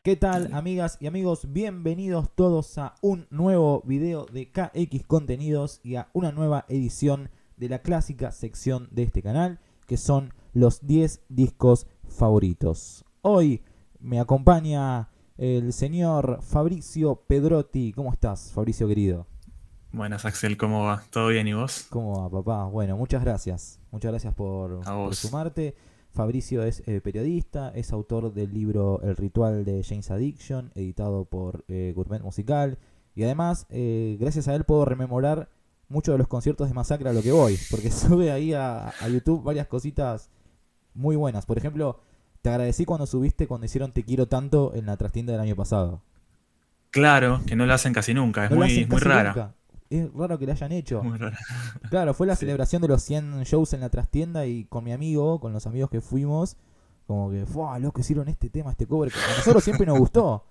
¿Qué tal, amigas y amigos? Bienvenidos todos a un nuevo video de KX Contenidos y a una nueva edición de la clásica sección de este canal, que son los 10 discos favoritos. Hoy me acompaña el señor Fabricio Pedrotti. ¿Cómo estás, Fabricio querido? Buenas, Axel, ¿cómo va? ¿Todo bien y vos? ¿Cómo va, papá? Bueno, muchas gracias. Muchas gracias A por vos. sumarte. Fabricio es periodista, es autor del libro El Ritual de Jane's Addiction, editado por Gourmet Musical. Y además, gracias a él puedo rememorar muchos de los conciertos de Masacre a lo que voy, porque sube ahí a YouTube varias cositas muy buenas. Por ejemplo, te agradecí cuando subiste, cuando hicieron Te Quiero Tanto en la trastienda del año pasado. Claro, que no lo hacen casi nunca, es No lo hacen muy casi rara. nunca. Es raro que lo hayan hecho. Muy rara. Claro, fue la Sí, celebración de los 100 shows en la trastienda y con mi amigo, con los amigos que fuimos, como que, ¡fua! Loco, hicieron este tema, este cover que a nosotros siempre nos gustó.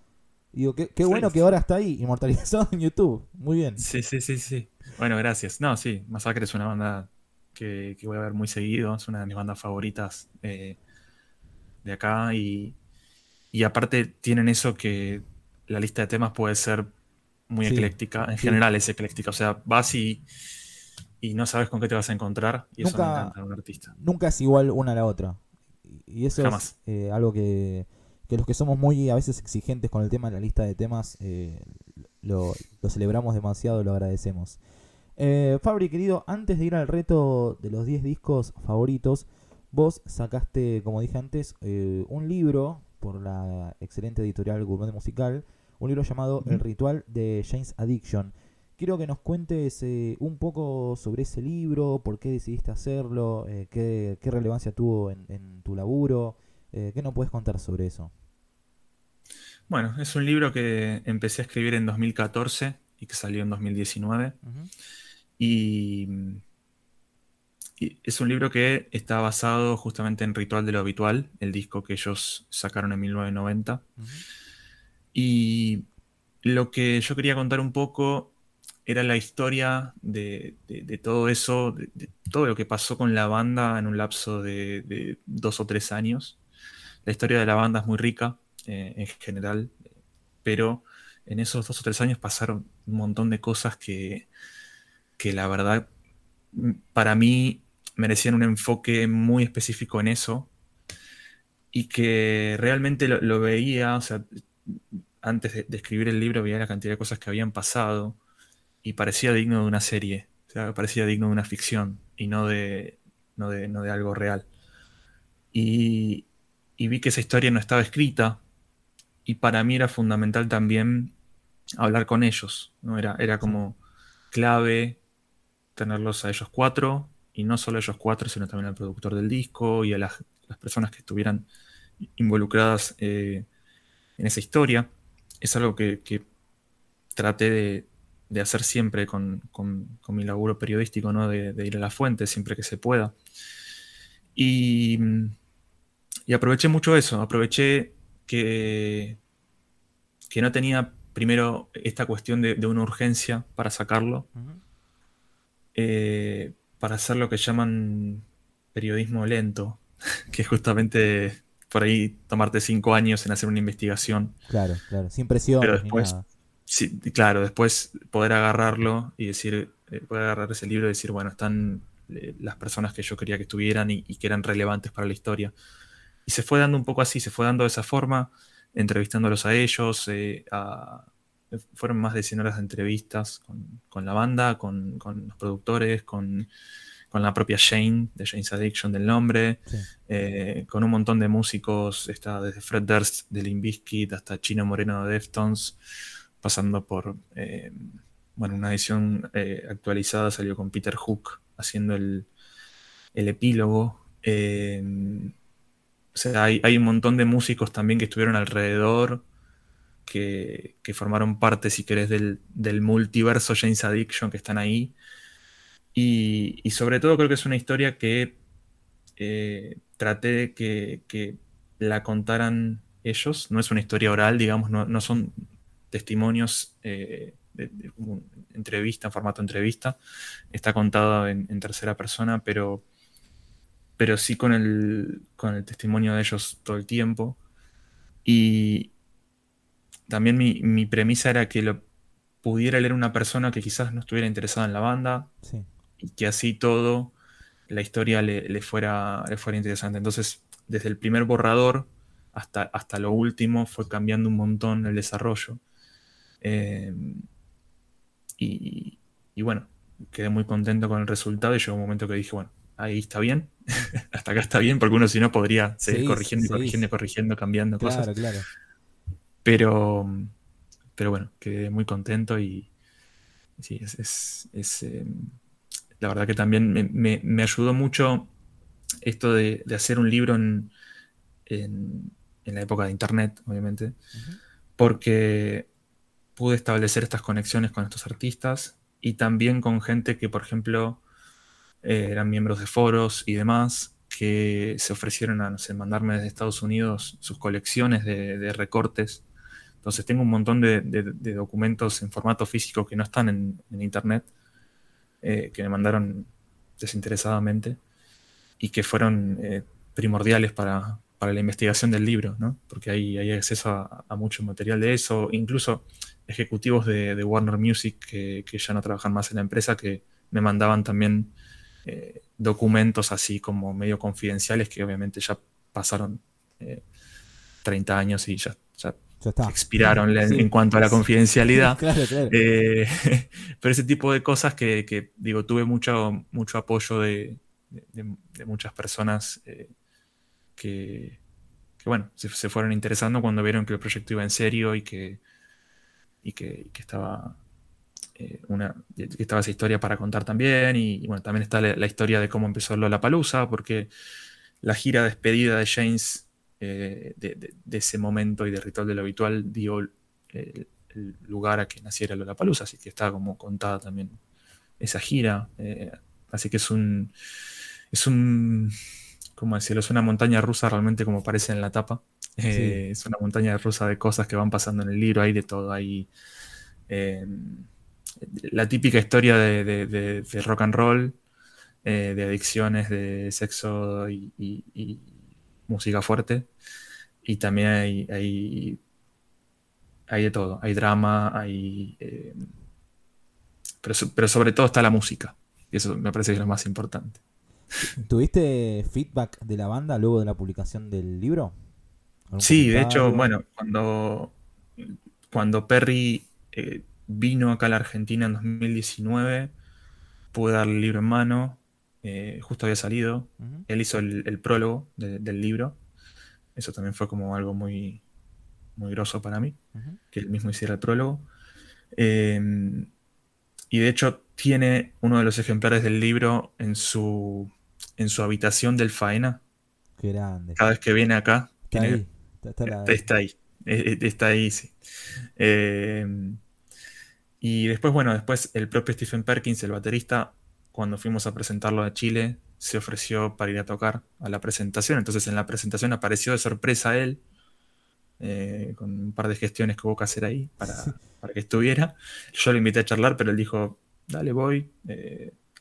Y digo, qué sí, bueno que ahora está ahí, inmortalizado en YouTube. Muy bien. sí, sí, sí, sí. Bueno, gracias. No, sí, Masacre es una banda que voy a ver muy seguido, es una de mis bandas favoritas de acá y aparte tienen eso que la lista de temas puede ser muy Sí, ecléctica, en sí. general es ecléctica, o sea, vas y no sabes con qué te vas a encontrar y eso me Nunca, encanta de un artista, nunca es igual una a la otra. Y eso es jamás. algo que los que somos muy a veces exigentes con el tema de la lista de temas, lo celebramos demasiado, lo agradecemos. Fabri, querido, antes de ir al reto de los 10 discos favoritos, vos sacaste, como dije antes, un libro por la excelente editorial Gourmet Musical, un libro llamado El Ujú. Ritual de Jane's Addiction. Quiero que nos cuentes un poco sobre ese libro, por qué decidiste hacerlo, qué relevancia tuvo en tu laburo, qué nos puedes contar sobre eso. Bueno, es un libro que empecé a escribir en 2014 y que salió en 2019. Ujú, Y, y es un libro que está basado justamente en Ritual de lo Habitual, el disco que ellos sacaron en 1990. ujú, Y lo que yo quería contar un poco era la historia de todo eso, de todo lo que pasó con la banda en un lapso de 2 o 3 años. La historia de la banda es muy rica en general, pero en esos 2 o 3 años pasaron un montón de cosas que la verdad para mí merecían un enfoque muy específico en eso y que realmente lo veía, o sea, antes de escribir el libro veía la cantidad de cosas que habían pasado y parecía digno de una serie, o sea, parecía digno de una ficción y no de algo real. Y, y vi que esa historia no estaba escrita y para mí era fundamental también hablar con ellos, ¿no? Era sí. como clave tenerlos a ellos cuatro, y no solo a ellos cuatro, sino también al productor del disco y a las personas que estuvieran involucradas en esa historia. Es algo que traté de hacer siempre con mi laburo periodístico, ¿no? De ir a la fuente siempre que se pueda. Y, y aproveché mucho eso, aproveché que, que no tenía primero esta cuestión de una urgencia para sacarlo, Ujú. para hacer lo que llaman periodismo lento, que es justamente por ahí tomarte 5 años en hacer una investigación, Claro, claro, sin pero presiones ni después, nada. sí, claro, después poder agarrarlo y decir, poder agarrar ese libro y decir, bueno, están las personas que yo quería que estuvieran y que eran relevantes para la historia. Y se fue dando un poco así, se fue dando de esa forma, entrevistándolos a ellos, fueron más de 100 horas de entrevistas con la banda, con los productores, con la propia Jane, de Jane's Addiction del nombre, Sí. con un montón de músicos, está desde Fred Durst de Limp Bizkit hasta Chino Moreno de Deftones, pasando por, bueno, una edición actualizada salió con Peter Hook haciendo el epílogo. O sea, hay un montón de músicos también que estuvieron alrededor, que formaron parte, si querés, del multiverso Jane's Addiction que están ahí. Y sobre todo creo que es una historia que traté de que la contaran ellos. No es una historia oral, digamos, no son testimonios como entrevista, en formato entrevista. Está contado en tercera persona, pero sí con el testimonio de ellos todo el tiempo. Y, también mi premisa era que lo pudiera leer una persona que quizás no estuviera interesada en la banda Sí. y que así todo la historia le fuera interesante. Entonces, desde el primer borrador hasta lo último fue cambiando un montón el desarrollo. Eh, y, y bueno, quedé muy contento con el resultado y llegó un momento que dije, bueno, ahí está bien, hasta acá está bien, porque uno si no podría seguir Seguís, corrigiendo y corrigiendo y seguís. corrigiendo, cambiando cosas. Claro, claro. Pero, pero bueno, quedé muy contento y sí, la verdad que también me ayudó mucho esto de hacer un libro en la época de Internet, obviamente, Ujú. porque pude establecer estas conexiones con estos artistas y también con gente que, por ejemplo, eran miembros de foros y demás, que se ofrecieron a, no sé, mandarme desde Estados Unidos sus colecciones de recortes. Entonces tengo un montón de documentos en formato físico que no están en Internet, que me mandaron desinteresadamente y que fueron primordiales para la investigación del libro, ¿no? Porque hay acceso a mucho material de eso, incluso ejecutivos de Warner Music que ya no trabajan más en la empresa, que me mandaban también documentos así como medio confidenciales que obviamente ya pasaron eh, 30 años y ya Ya está. expiraron en Sí. cuanto a la confidencialidad. Claro, claro. Eh, pero ese tipo de cosas que, digo, tuve mucho apoyo de muchas personas que, bueno, se fueron interesando cuando vieron que el proyecto iba en serio y que estaba que estaba esa historia para contar también. Y bueno, también está la historia de cómo empezó Lollapalooza, porque la gira despedida de James de ese momento y de Ritual de lo Habitual dio el lugar a que naciera Lollapalooza, así que está como contada también esa gira. Así que es un, ¿cómo decirlo? Es una montaña rusa realmente como parece en la tapa. Sí. Es una montaña rusa de cosas que van pasando en el libro, hay de todo, hay eh, la típica historia de rock and roll, de adicciones, de sexo y música fuerte. Y también hay de todo. Hay drama, pero sobre todo está la música. Y eso me parece que es lo más importante. ¿Tuviste feedback de la banda luego de la publicación del libro? ¿Algún Sí, de hecho, comentario? bueno, cuando Perry vino acá a la Argentina en 2019, pude darle el libro en mano. Justo había salido. Ujú, Él hizo el prólogo del libro. Eso también fue como algo muy, muy groso para mí, ujú. que él mismo hiciera el prólogo. Eh, y de hecho tiene uno de los ejemplares del libro en su habitación del Faena. Qué grande. Cada vez que viene acá, Está ahí. Está está ahí. Está ahí, sí. Eh, y después, bueno, después el propio Stephen Perkins, el baterista, cuando fuimos a presentarlo a Chile, se ofreció para ir a tocar a la presentación. Entonces en la presentación apareció de sorpresa él, con un par de gestiones que hubo que hacer ahí para que estuviera. Yo lo invité a charlar, pero él dijo, dale, voy,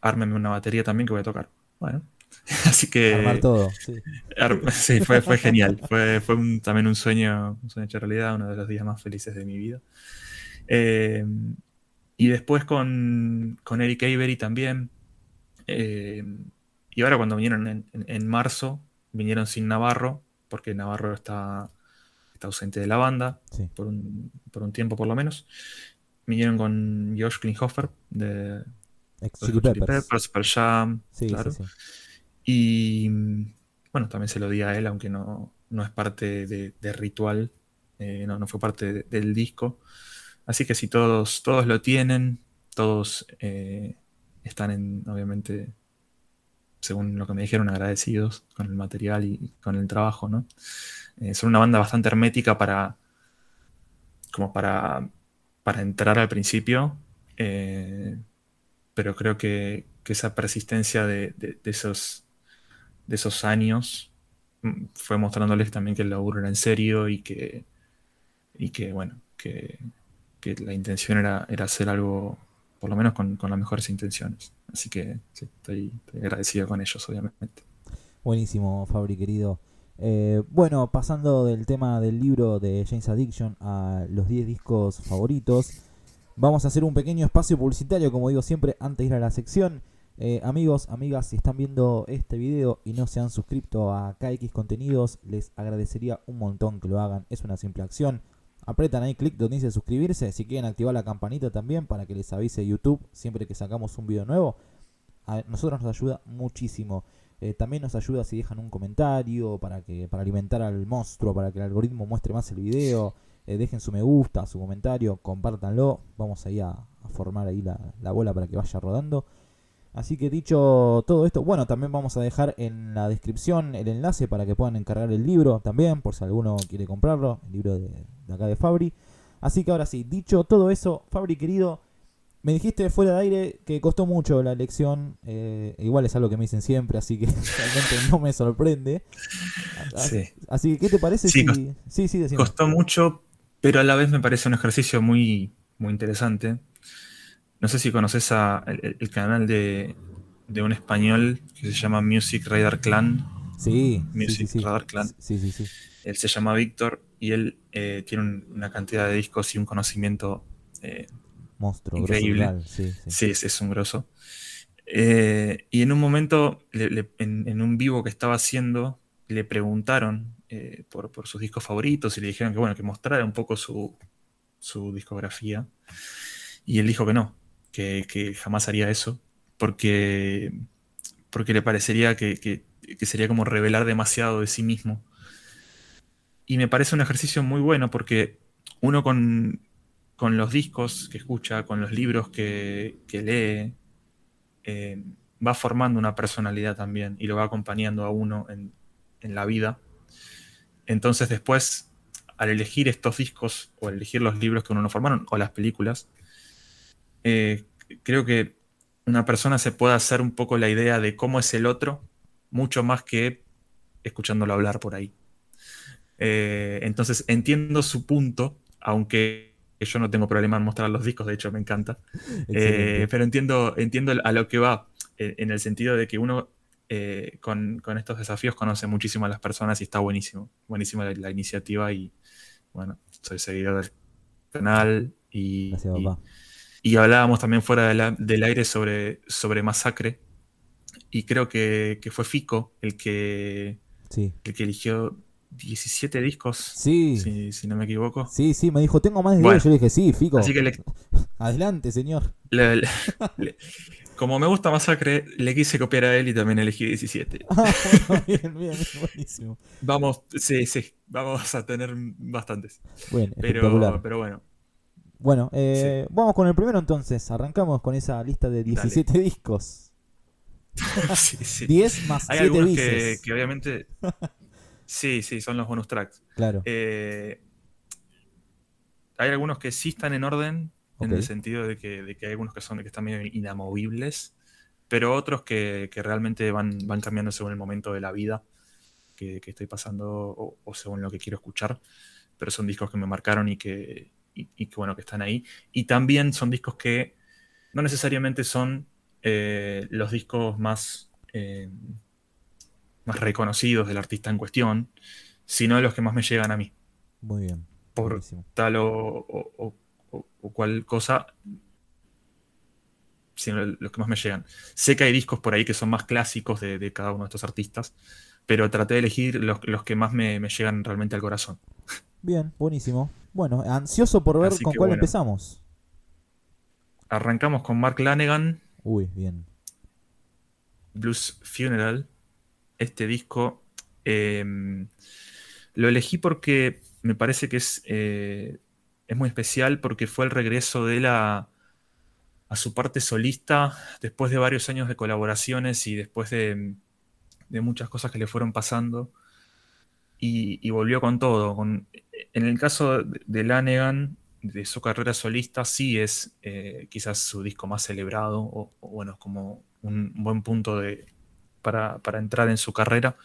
ármeme una batería también que voy a tocar. Bueno, así Armar que todo, sí. sí, fue genial. Fue también un sueño hecho realidad, uno de los días más felices de mi vida. Eh, y después con Eric Avery también. eh, y ahora cuando vinieron en marzo, vinieron sin Navarro, porque Navarro está ausente de la banda, Sí. por un tiempo por lo menos. Vinieron con Josh Klinghoffer de Ex Red Chili Hot Chili Peppers. Peppers, Pearl Jam, Sí, sí, claro. sí. Y bueno, también se lo di a él, aunque no es parte de Ritual, no fue parte del disco. Así que si todos lo tienen, todos están obviamente, según lo que me dijeron, agradecidos con el material y con el trabajo, ¿no? Son una banda bastante hermética como para entrar al principio, eh, pero creo que esa persistencia de esos años fue mostrándoles también que el laburo era en serio y que bueno, que la intención era hacer algo, por lo menos con las mejores intenciones. Así que sí, estoy agradecido con ellos, obviamente. Buenísimo, Fabri, querido. Bueno, pasando del tema del libro de James Addiction a los 10 discos favoritos, vamos a hacer un pequeño espacio publicitario, como digo siempre, antes de ir a la sección. Amigos, amigas, si están viendo este video y no se han suscrito a KX Contenidos, les agradecería un montón que lo hagan. Es una simple acción. Apretan ahí clic donde dice suscribirse. Si quieren activar la campanita también para que les avise YouTube siempre que sacamos un video nuevo. A nosotros nos ayuda muchísimo. También nos ayuda si dejan un comentario para alimentar al monstruo, para que el algoritmo muestre más el video. Dejen su me gusta, su comentario, compártanlo. Vamos ahí a formar ahí la bola para que vaya rodando. Así que dicho todo esto, bueno, también vamos a dejar en la descripción el enlace para que puedan encargar el libro también, por si alguno quiere comprarlo, el libro de acá de Fabri. Así que ahora sí, dicho todo eso, Fabri querido, me dijiste fuera de aire que costó mucho la elección, igual es algo que me dicen siempre, así que realmente no me sorprende. Sí, Así que, ¿qué te parece sí, si... Sí, sí, decime. costó mucho, pero a la vez me parece un ejercicio muy, muy interesante. No sé si conoces el canal de un español que se llama Music Radar Clan. Sí, sí, sí, Music sí. Radar Clan. Sí, sí, sí. Él se llama Víctor y él tiene una cantidad de discos y un conocimiento eh, Monstruo, grosso increíble. total, sí, sí. Sí, es un grosso. Y en un momento, en un vivo que estaba haciendo, le preguntaron por sus discos favoritos y le dijeron que, bueno, que mostrara un poco su discografía. Y él dijo que no, que jamás haría eso, porque, porque le parecería que sería como revelar demasiado de sí mismo. Y me parece un ejercicio muy bueno porque uno con los discos que escucha, con los libros que lee, eh, va formando una personalidad también y lo va acompañando a uno en la vida. Entonces después, al elegir estos discos o al elegir los libros que uno no formaron o las películas, eh, creo que una persona se puede hacer un poco la idea de cómo es el otro, mucho más que escuchándolo hablar por ahí. Entonces entiendo su punto, aunque yo no tengo problema en mostrar los discos, de hecho me encanta. Excelente. Pero entiendo a lo que va, en el sentido de que uno con estos desafíos conoce muchísimo a las personas y está buenísimo, buenísima la iniciativa y bueno, soy seguidor del canal Gracias, papá. y hablábamos también fuera del aire sobre Masacre y creo que fue Fico Sí. el que eligió 17 discos, Sí, si no me equivoco. sí, sí, me dijo, tengo más de 10. Bueno, Yo le dije, sí, así Fico, que adelante, señor. le- le- le- como me gusta Masacre, le quise copiar a él y también elegí 17. Ah, bueno, bien, bien, bien, buenísimo. Vamos, sí, sí, vamos a tener bastantes. Bueno, Pero, espectacular. pero bueno, Bueno, sí, vamos con el primero entonces. Arrancamos con esa lista de dale. 17 discos. Sí, sí. 10 más Hay 7 algunos bises. que obviamente, sí, sí, son los bonus tracks. Claro, Eh, Hay algunos que sí están en orden, ok. en el sentido de que hay algunos que están medio inamovibles, pero otros que realmente van cambiando según el momento de la vida que estoy pasando o según lo que quiero escuchar. Pero son discos que me marcaron y que bueno, que están ahí. Y también son discos que no necesariamente son los discos más reconocidos del artista en cuestión, sino los que más me llegan a mí Muy bien, por buenísimo. tal o cual cosa, sino los que más me llegan. Sé que hay discos por ahí que son más clásicos de cada uno de estos artistas, pero traté de elegir los que más me llegan realmente al corazón. Bien, buenísimo. Bueno, ansioso por ver Así con que cuál bueno, empezamos. arrancamos con Mark Lanegan, Uy, bien. Blues Funeral. Este disco eh, lo elegí porque me parece que es muy especial porque fue el regreso de él a su parte solista después de varios años de colaboraciones y después de muchas cosas que le fueron pasando y volvió con todo. En el caso de Lanegan, de su carrera solista, sí es quizás su disco más celebrado o bueno, es como un buen punto para entrar en su carrera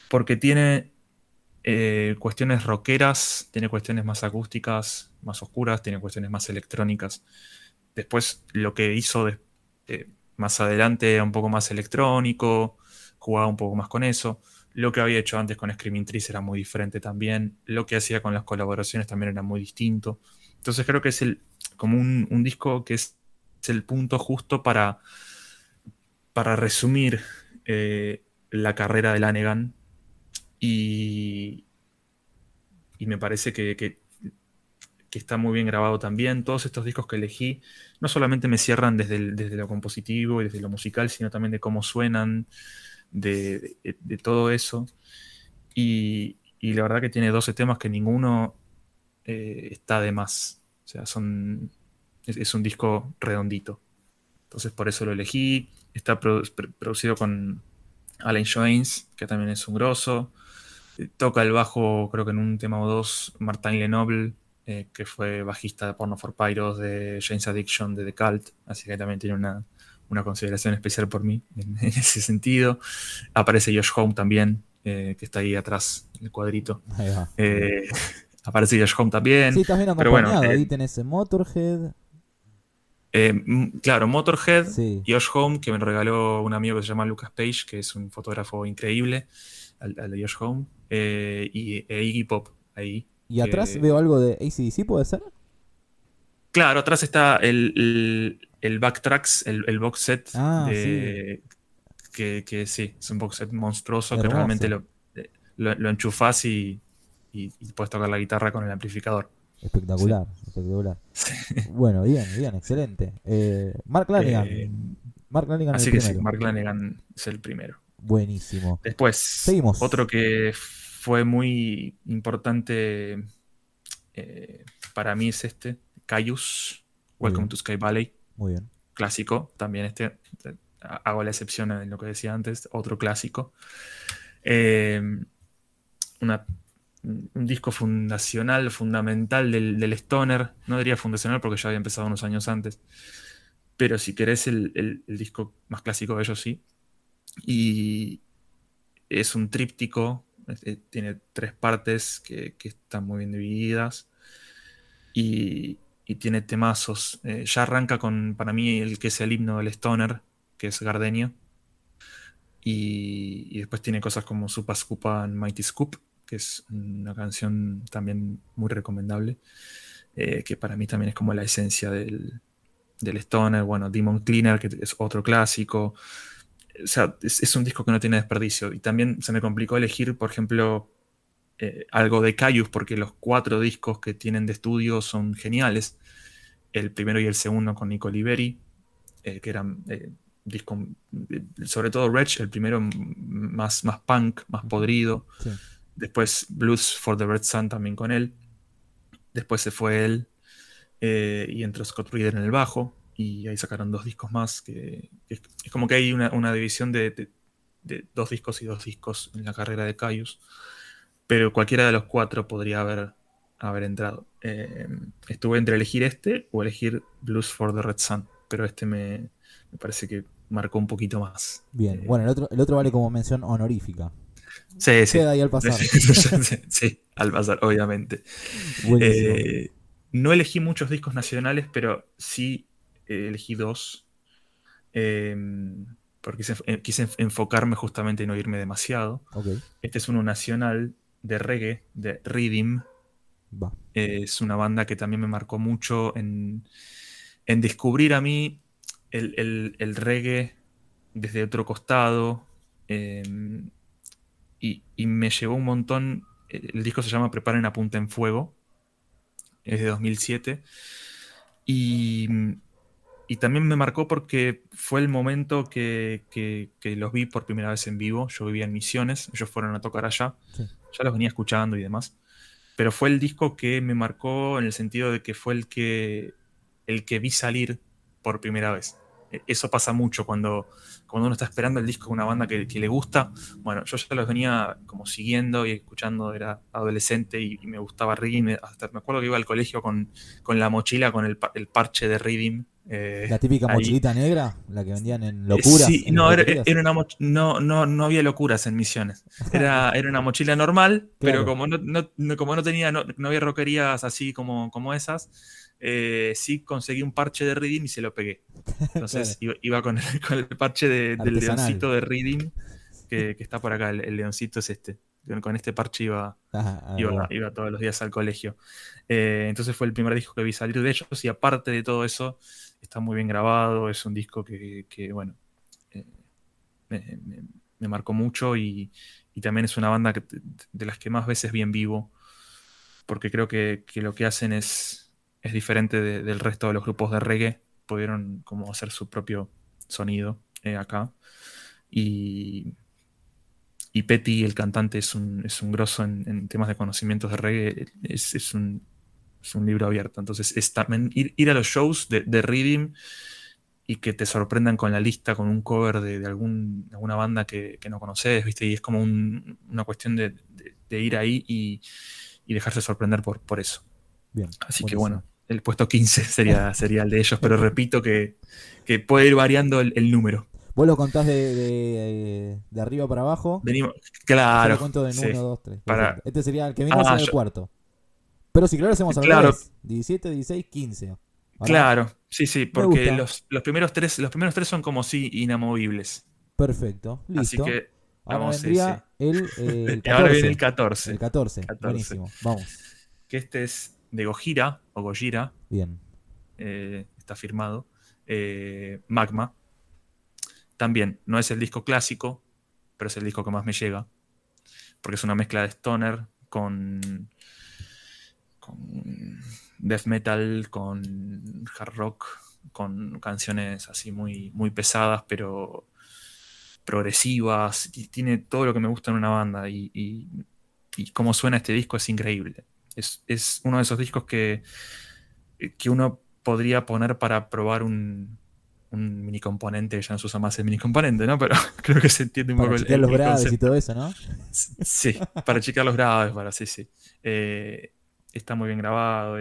porque tiene cuestiones rockeras, tiene cuestiones más acústicas, más oscuras, tiene cuestiones más electrónicas. Después lo que hizo más adelante era un poco más electrónico, jugaba un poco más con eso. Lo que había hecho antes con Screaming Trees era muy diferente también. Lo que hacía con las colaboraciones también era muy distinto. Entonces creo que es como un disco que es el punto justo para resumir la carrera de Lanegan. Y, y me parece que está muy bien grabado también. Todos estos discos que elegí no solamente me cierran desde lo compositivo y desde lo musical, sino también de cómo suenan, de todo eso. Y la verdad que tiene 12 temas que ninguno está de más. O sea, es un disco redondito. Entonces por eso lo elegí. Está producido con Alan Jones, que también es un grosso. Toca el bajo, creo que en un tema o dos, Martin Lenoble, que fue bajista de Porno for Pyros, de Jane's Addiction, de The Cult. Así que también tiene una consideración especial por mí en ese sentido. Aparece Josh Home también, que está ahí atrás en el cuadrito. Ahí va. Aparece Josh Home Sí, también. estás bien Pero bueno, acompañado. Ahí tenés Motorhead. claro, Motorhead, Sí. Josh Home, que me regaló un amigo que se llama Lucas Page, que es un fotógrafo increíble, al de Josh Home, y Iggy Pop ahí. Y atrás veo algo de AC/DC, ¿puede ser? Claro, atrás está el backtracks, el box set Ah, sí. que sí, es un box set monstruoso que realmente Hermoso. lo enchufás y puedes tocar la guitarra con el amplificador. Sí. Espectacular, espectacular. Bueno, bien, bien, excelente. Mark Lanigan. Eh, Mark Lanigan el Así que sí, primero. Mark Lanegan es el primero. Buenísimo. Después, otro Seguimos. que fue muy importante para mí es Caius, Muy Welcome to bien, Sky Valley, muy bien. clásico, también hago la excepción en lo que decía antes, otro clásico. Eh, una- un disco fundacional, fundamental del Stoner, no diría fundacional porque ya había empezado unos años antes, pero si querés el disco más clásico de ellos sí. Y es un tríptico, tiene tres partes que están muy bien divididas y tiene temazos. Ya arranca con, para mí, el que es el himno del Stoner, que es Gardenia. Y después tiene cosas como Supa Scupa and Mighty Scoop, que es una canción también muy recomendable, que para mí también es como la esencia del Stoner. Bueno, Demon Cleaner, que es otro clásico. O sea, es un disco que no tiene desperdicio. Y también se me complicó elegir, por ejemplo, algo de Caius, porque los cuatro discos que tienen de estudio son geniales. El primero y el segundo con Nico Liberi, que eran discos, sobre todo Wretch, el primero más punk, más Ujú. podrido. Sí. Después Blues for the Red Sun también con él. Después se fue él y entró Scott Reeder en el bajo. Y ahí sacaron dos discos más. Que es como que hay una división de dos discos y dos discos en la carrera de Caius. Pero cualquiera de los cuatro podría haber entrado. Estuve entre elegir este o elegir Blues for the Red Sun, pero este me parece que marcó un poquito más. Bien. Bueno, el otro vale como mención honorífica. Sí, sí. Queda ahí al pasar. Sí, al pasar, obviamente. Buenísimo. Eh, no elegí muchos discos nacionales, pero sí elegí dos. eh, porque quise enfocarme justamente y no irme demasiado. Ok, Este es uno nacional de reggae, de Rhythm. va. Es una banda que también me marcó mucho en descubrir a mí el reggae desde otro costado. eh, y me llevó un montón. El disco se llama Preparen, Apunten Fuego. Es de 2007. Y, y también me marcó porque fue el momento que los vi por primera vez en vivo. Yo vivía en Misiones, ellos fueron a tocar allá. Sí. Ya los venía escuchando y demás. Pero fue el disco que me marcó en el sentido de que fue el que vi salir por primera vez. Eso pasa mucho cuando uno está esperando el disco de una banda que le gusta. Bueno, yo ya los venía como siguiendo y escuchando, era adolescente y me gustaba Reading. Hasta me acuerdo que iba al colegio con la mochila, con el parche de Reading. La típica Ahí. mochilita negra, la que vendían en Locuras, Sí, en las no, roperías. no había locuras en Misiones. Era una mochila normal, pero Claro, como no tenía, no había roquerías así como esas, sí conseguí un parche de Reading y se lo pegué. claro. Entonces iba con el parche del Artesanal. leoncito de Reading, que está por acá, el leoncito es este. Con este parche Ahí va. iba todos los días al colegio. Entonces fue el primer disco que vi salir de ellos y aparte de todo eso, está muy bien grabado, es un disco que bueno, eh, me, me- me marcó mucho y también es una banda de las que más veces vi en vivo, porque creo que lo que hacen es diferente del resto de los grupos de reggae, pudieron como hacer su propio sonido acá. Y, y Petty, el cantante, es un grosso en temas de conocimientos de reggae, es un libro abierto. Entonces, también ir a los shows de Reading y que te sorprendan con la lista, con un cover de alguna banda que no conoces, ¿viste? Y es como una cuestión de ir ahí y dejarse sorprender por eso. Bien, Así que bueno, buenísimo. el puesto 15 sería el de ellos, pero repito que puede ir variando el número. Vos lo contás de arriba para abajo. Venimos, Yo lo claro, cuento en sí. uno 2 3 Perfecto. Para, Este sería el que viene, ah, sería el cuarto. Pero si claro, hacemos al claro, revés: 17, 16, 15. ¿O no? claro, sí, sí, Me porque gusta. los primeros tres son como si inamovibles. Perfecto. Así Listo. que Ahora vamos, sí, sí. vendría el Y ahora viene el 14. El 14. 14. 14. Buenísimo. Vamos. Que este es de Gojira, o Gojira, Bien. está firmado. Magma. También, no es el disco clásico, pero es el disco que más me llega. Porque es una mezcla de stoner con death metal, con hard rock, con canciones así muy, muy pesadas, pero progresivas. Y tiene todo lo que me gusta en una banda. Y cómo suena este disco es increíble. Es uno de esos discos que uno podría poner para probar un mini componente, ya no se usa más el mini componente, ¿no? Pero creo que se entiende un Para poco el, chequear el- los el graves y concepto. todo eso, ¿no? Sí, para checar los graves, sí, sí. Está muy bien grabado,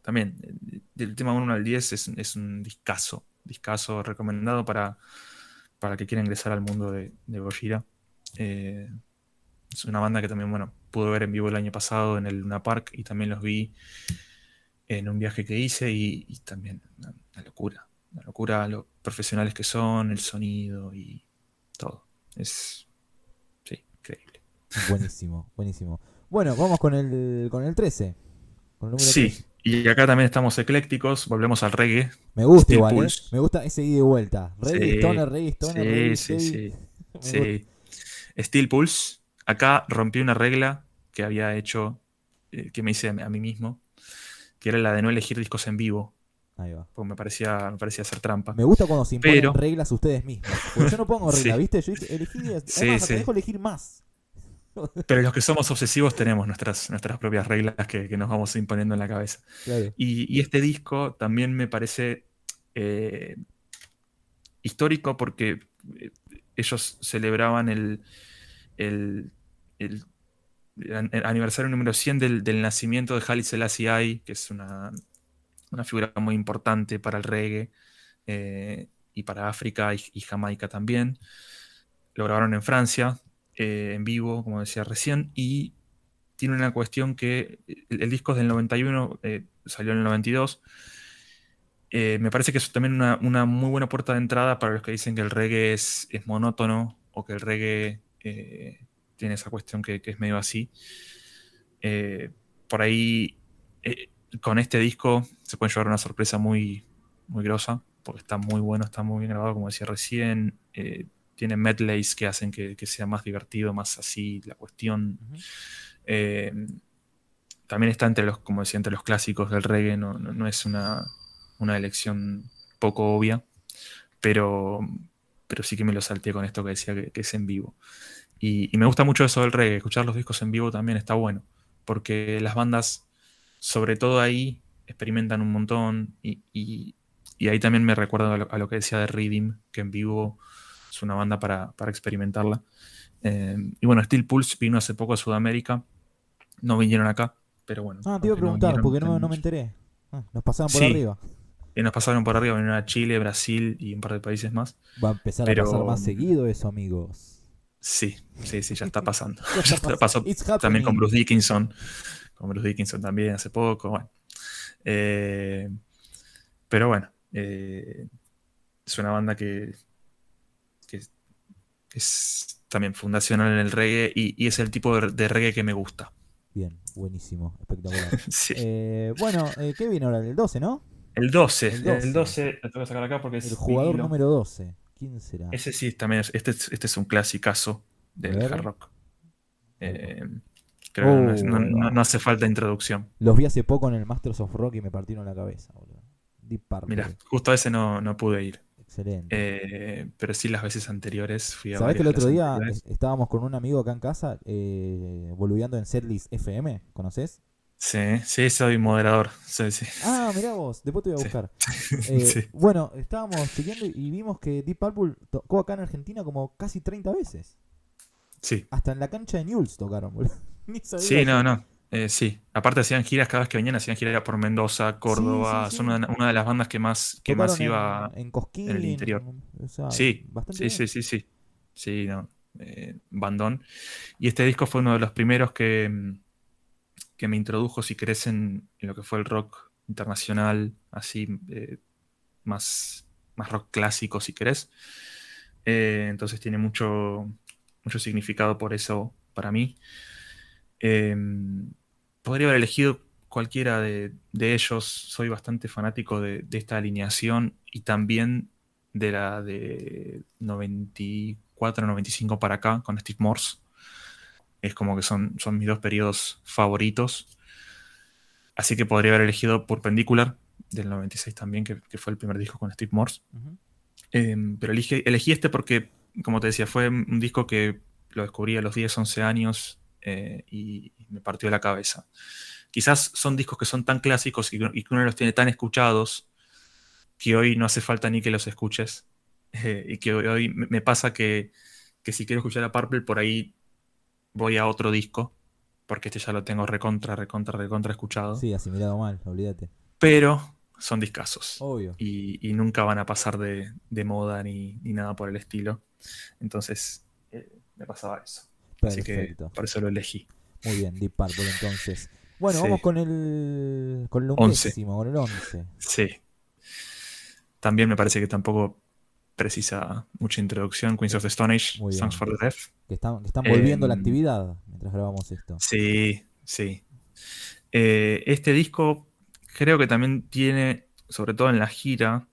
también, del tema 1 al 10 es un discazo recomendado para el que quiera ingresar al mundo de Gojira. Eh, es una banda que también, bueno, pude ver en vivo el año pasado en el Luna Park y también los vi en un viaje que hice y también una locura lo profesionales que son, el sonido y todo. Sí, increíble. Buenísimo, buenísimo. Bueno, vamos con el 13. Con el número Sí, 13. y acá también estamos eclécticos, volvemos al reggae, Me gusta Steel igual, ¿eh? Pulse. Me gusta ese ida y vuelta. Sí, Reggae Stoner, sí, Reggae sí, Heavy. sí, Me gusta. sí. Steel Pulse, acá rompí una regla que había hecho, que me hice a mí mismo, que era la de no elegir discos en vivo, Ahí va. porque me parecía hacer trampa. Me gusta cuando se imponen Pero, reglas ustedes mismos. Porque yo no pongo reglas, sí, ¿viste? Yo elegí. sí, Además, hasta sí. dejo elegir más. Pero los que somos obsesivos tenemos nuestras propias reglas que nos vamos imponiendo en la cabeza. Claro. Y este disco también me parece eh, histórico porque eh, ellos celebraban el- el- el aniversario número 100 del nacimiento de Haile Selassie I, que es una figura muy importante para el reggae y para África y Jamaica también. Lo grabaron en Francia, en vivo, como decía recién, y tiene una cuestión que el disco es del 91, salió en el 92. Me parece que es también una muy buena puerta de entrada para los que dicen que el reggae es monótono o que el reggae tiene esa cuestión que es medio así. Eh, por ahí, eh, con este disco se puede llevar una sorpresa muy, muy grosa, porque está muy bueno, está muy bien grabado, como decía recién. Tiene medleys que hacen que sea más divertido, más así la cuestión. Ujú. Eh, También está como decía, entre los clásicos del reggae, no es una elección poco obvia, pero, pero sí que me lo salté con esto que decía que es en vivo. Y me gusta mucho eso del reggae, escuchar los discos en vivo también está bueno, porque las bandas, sobre todo ahí, experimentan un montón y ahí también me recuerdo a lo que decía de Reading, que en vivo es una banda para experimentarla. Y bueno, Steel Pulse vino hace poco a Sudamérica, no vinieron acá, pero bueno, Ah, te los iba a que no preguntar, vinieron porque no me tenemos. enteré. Nos pasaban por Sí, arriba. nos pasaron por arriba, vinieron a Chile, Brasil y un par de países más, Va a empezar a pasar pero más seguido eso, amigos. sí, sí, sí, ya está pasando. Ya Ya está pasando. pasó It's también happening. con Bruce Dickinson también hace poco, bueno. Eh, pero bueno, es una banda que es también fundacional en el reggae y es el tipo de reggae que me gusta. Bien, buenísimo, espectacular. Sí. Bueno, ¿qué viene ahora? El 12, ¿no? El 12, El el 12. 12 lo tengo que sacar acá porque El es jugador vinilo. número 12. ¿Quién será? Ese sí, también este es un clasicazo A del hard ver. rock. Ahí va. Eh, Creo que Ahí no va. hace falta introducción. Los vi hace poco en el Masters of Rock y me partieron la cabeza, boludo. Deep Mira, Purple. justo a ese no pude ir. Excelente. Pero sí las veces anteriores, fui a ¿Sabés que varias el de otro las día anteriores. estábamos con un amigo acá en casa boludeando en Setlist FM? ¿Conoces? Sí, sí, soy moderador. Sí, sí, Ah, mirá vos, después te voy a sí. buscar. Sí, Bueno, estábamos chequeando y vimos que Deep Purple tocó acá en Argentina como casi 30 veces. sí. Hasta en la cancha de Newell's tocaron, boludo. Ni sabía Sí, yo. no. Sí. Aparte hacían giras cada vez que venían, hacían giras por Mendoza, Sí, sí, Córdoba. Son sí. una de las bandas que más Tocaron iba en en el interior. Cosquín, o sea, Sí, bastante sí, bien. sí, sí, sí. Sí, no. Bandón. Y este disco fue uno de los primeros que me introdujo, si querés, en lo que fue el rock internacional, así, más, más rock clásico, si querés. Entonces tiene mucho significado por eso para mí. Eh, Podría haber elegido cualquiera de ellos. Soy bastante fanático de esta alineación y también de la de 94, 95 para acá, con Steve Morse. Es como que son mis dos periodos favoritos. Así que podría haber elegido Perpendicular del 96 también, que fue el primer disco con Steve Morse. Ujú. Pero elegí este porque, como te decía, fue un disco que lo descubrí a los 10 11 años y me partió la cabeza. Quizás son discos que son tan clásicos y que uno los tiene tan escuchados que hoy no hace falta ni que los escuches. Y que hoy me pasa que si quiero escuchar a Purple, por ahí voy a otro disco, porque este ya lo tengo recontra escuchado. Sí, asimilado mal, olvídate. Pero son discazos Obvio. y nunca van a pasar de moda ni nada por el estilo. Entonces, me pasaba eso. Así que Perfecto. por eso lo elegí. Muy bien, Deep Purple entonces. Bueno, vamos Sí, con el 11. undécimo, con el 11. Sí. También me parece que tampoco precisa mucha introducción. Queens of the Stone Age, Muy Songs bien. for the Deaf. Que están Eh, volviendo a la actividad mientras grabamos esto. sí, sí. Este disco creo que también tiene, sobre todo en la gira,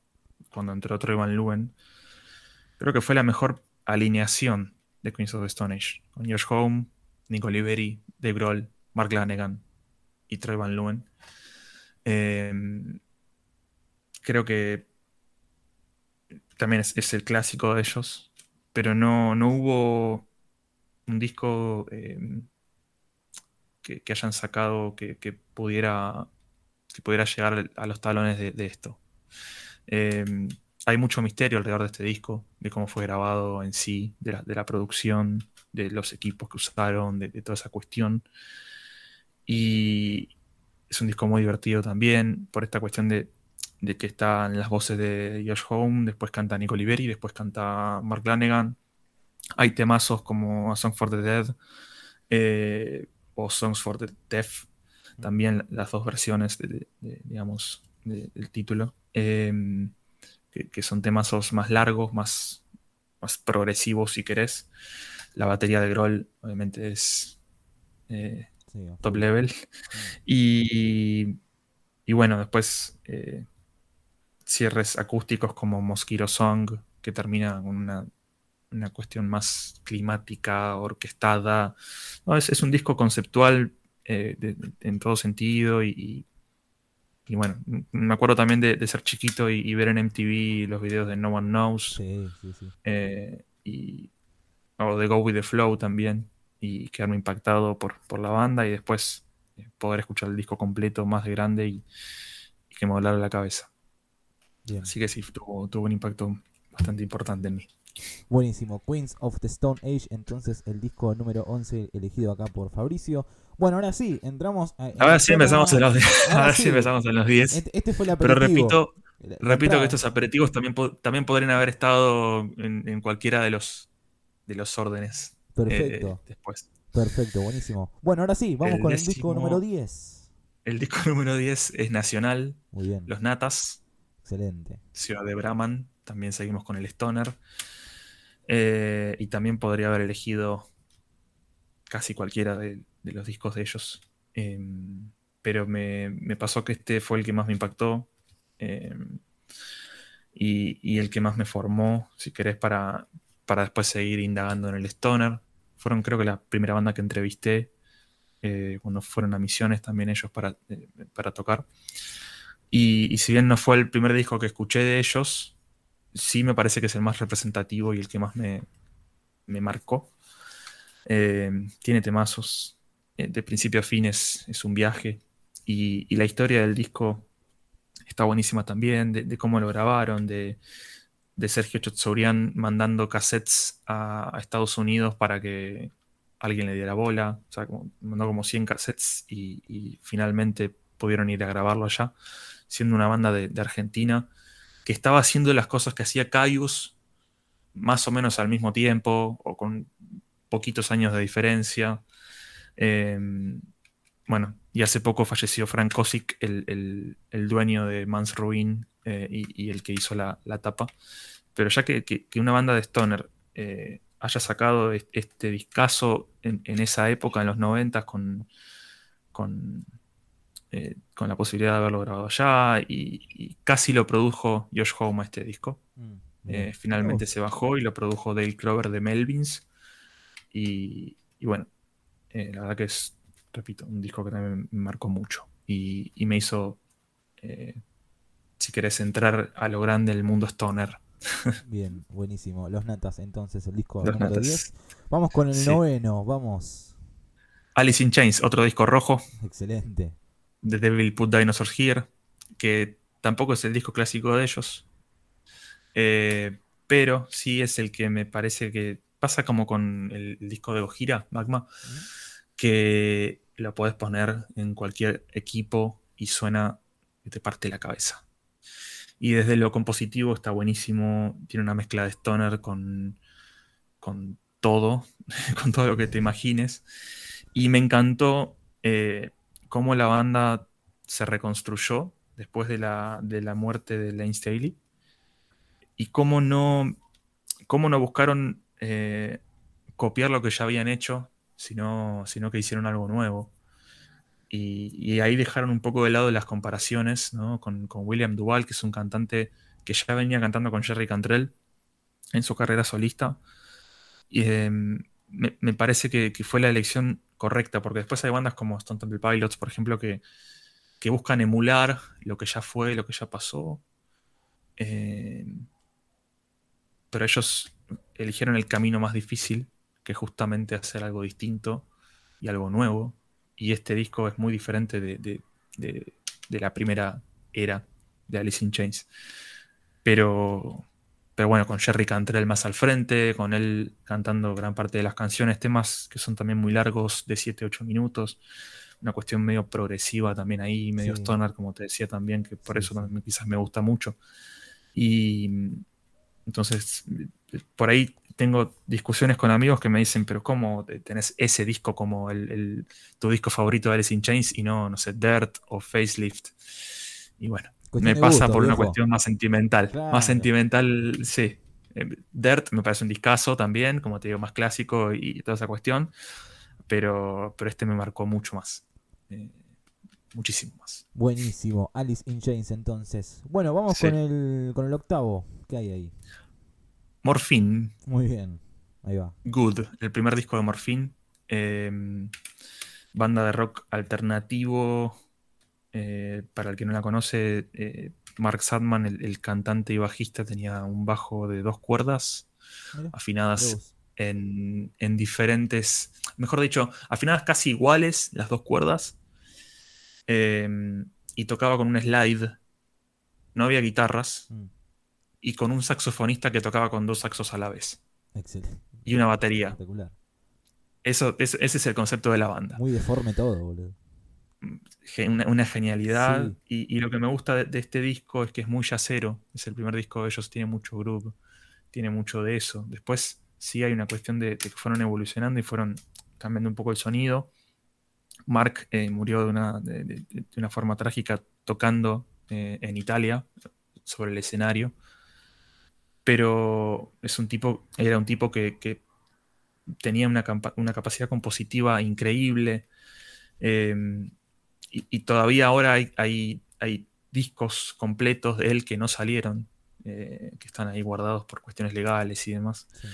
cuando entró Troy Van Leeuwen, creo que fue la mejor alineación de Queens of the Stone Age. Con Josh Homme, Nico Oliveri, Dave Grohl, Mark Lanegan y Troy Van Leeuwen. Eh, Creo que también es el clásico de ellos, pero no hubo un disco que hayan sacado que pudiera llegar a los talones de esto. Eh, Hay mucho misterio alrededor de este disco, de cómo fue grabado en sí, de la producción, de los equipos que usaron, de toda esa cuestión. Y es un disco muy divertido también, por esta cuestión de que están las voces de Josh Homme, después canta Nico Oliveri, después canta Mark Lanegan. Hay temazos como A Song for the Dead o Songs for the Deaf, también las dos versiones, digamos, del título, que son temazos más largos, más progresivos, si querés. La batería de Grohl, obviamente, es Sí, a top full. level. Mm. Y, y bueno, después cierres acústicos como Mosquito Song, que termina con una cuestión más climática, orquestada. No, es un disco conceptual en todo sentido y bueno, me acuerdo también de ser chiquito y ver en MTV los videos de No One Knows Sí, sí, sí. y, o de Go With The Flow también y quedarme impactado por la banda y después poder escuchar el disco completo más de grande y que me volara la cabeza. Bien. Así que sí, tuvo un impacto bastante importante en mí. Buenísimo. Queens of the Stone Age, entonces el disco número 11 elegido acá por Fabricio. Bueno, ahora sí, entramos en Ahora el sí empezamos en tema. los 10. Ahora Ahora sí sí, empezamos en los 10. este fue el Pero aperitivo, la repito que entrada. estos aperitivos también, también podrían haber estado en cualquiera de los órdenes Perfecto, después. perfecto, buenísimo. Bueno, ahora sí, vamos El con el disco número décimo, 10. el disco número 10 es Nacional, Muy bien, Los Natas, excelente. Ciudad de Brahman, también seguimos con el Stoner. Y también podría haber elegido casi cualquiera de los discos de ellos. Pero me pasó que este fue el que más me impactó. eh, y el que más me formó, si querés, para después seguir indagando en el stoner. Fueron creo que la primera banda que entrevisté cuando fueron a Misiones también ellos para tocar. Y si bien no fue el primer disco que escuché de ellos, sí me parece que es el más representativo y el que más me marcó. Tiene temazos, de principio a fin es un viaje. Y la historia del disco está buenísima también, de cómo lo grabaron, de Sergio Chotzourian mandando cassettes a Estados Unidos para que alguien le diera bola. O sea, mandó como 100 cassettes y finalmente pudieron ir a grabarlo allá, siendo una banda de Argentina que estaba haciendo las cosas que hacía Caius más o menos al mismo tiempo o con poquitos años de diferencia. Eh, bueno, y hace poco falleció Frank Kosick, el dueño de Mans Ruin y el que hizo la tapa. Pero ya que una banda de Stoner haya sacado este discazo en esa época, en los 90 con, con la posibilidad de haberlo grabado allá, y casi lo produjo Josh Homme este disco. Bien. Mirá Finalmente vos. se bajó y lo produjo Dale Crover de Melvins. Y bueno, la verdad que es, repito, un disco que también me marcó mucho y me hizo, eh, si querés, entrar a lo grande del mundo stoner. Bien, buenísimo. Los Natas, entonces, el disco Los número 10. Natas. Vamos con el Sí. noveno, vamos. Alice in Chains, otro disco rojo. Excelente. The Devil Put Dinosaurs Here, que tampoco es el disco clásico de ellos, pero sí es el que me parece que pasa como con el disco de Gojira, Magma, ¿Mm? que lo podés poner en cualquier equipo y suena que te parte la cabeza. Y desde lo compositivo está buenísimo, tiene una mezcla de stoner con todo, con todo lo que te imagines. Y me encantó cómo la banda se reconstruyó después de la muerte de Lane Staley y cómo no buscaron copiar lo que ya habían hecho, sino que hicieron algo nuevo. Y ahí dejaron un poco de lado las comparaciones, ¿no? con William Duval, que es un cantante que ya venía cantando con Jerry Cantrell en su carrera solista. Y me parece que fue la elección correcta, porque después hay bandas como Stone Temple Pilots, por ejemplo, que buscan emular lo que ya fue, lo que ya pasó. eh, pero ellos eligieron el camino más difícil, que es justamente hacer algo distinto y algo nuevo. Y este disco es muy diferente de- de la primera era de Alice in Chains. Pero, pero bueno, con Jerry Cantrell más al frente, con él cantando gran parte de las canciones, temas que son también muy largos, de 7 u 8 minutos. Una cuestión medio progresiva también ahí, medio Sí, stoner, como te decía también, que por sí, eso sí. también quizás me gusta mucho. Y entonces, por ahí tengo discusiones con amigos que me dicen, pero ¿cómo tenés ese disco como tu disco favorito de Alice in Chains y no sé, Dirt o Facelift? Y bueno, Cuestión me de pasa gusto, por una viejo. cuestión más sentimental. Más Claro. sentimental, sí. Dirt me parece un discazo también, como te digo, más clásico y toda esa cuestión, pero este me marcó mucho más. Eh, Muchísimo más. Buenísimo. Alice in Chains, entonces. Bueno, vamos Sí. con el octavo. ¿Qué hay ahí? Morphine, Muy bien. Ahí va. Good, el primer disco de Morphine. eh, Banda de rock alternativo. Para el que no la conoce, Mark Sadman, el cantante y bajista, tenía un bajo de 2 cuerdas Mira, mira afinadas vos. en diferentes, mejor dicho, afinadas casi iguales las 2 cuerdas, eh, y tocaba con un slide, no había guitarras, Mm, y con un saxofonista que tocaba con 2 saxos a la vez, excelente. y una batería. Espectacular. Ese es el concepto de la banda. Muy deforme todo, boludo. Una genialidad. Sí. Y lo que me gusta de este disco es que es muy jazzero. Es el primer disco de ellos, tiene mucho groove, tiene mucho de eso. Después sí hay una cuestión de que fueron evolucionando y fueron cambiando un poco el sonido. Mark murió de una forma trágica tocando en Italia sobre el escenario. pero era un tipo que tenía una capacidad compositiva increíble. eh, y todavía ahora hay discos completos de él que no salieron, que están ahí guardados por cuestiones legales y demás. Sí.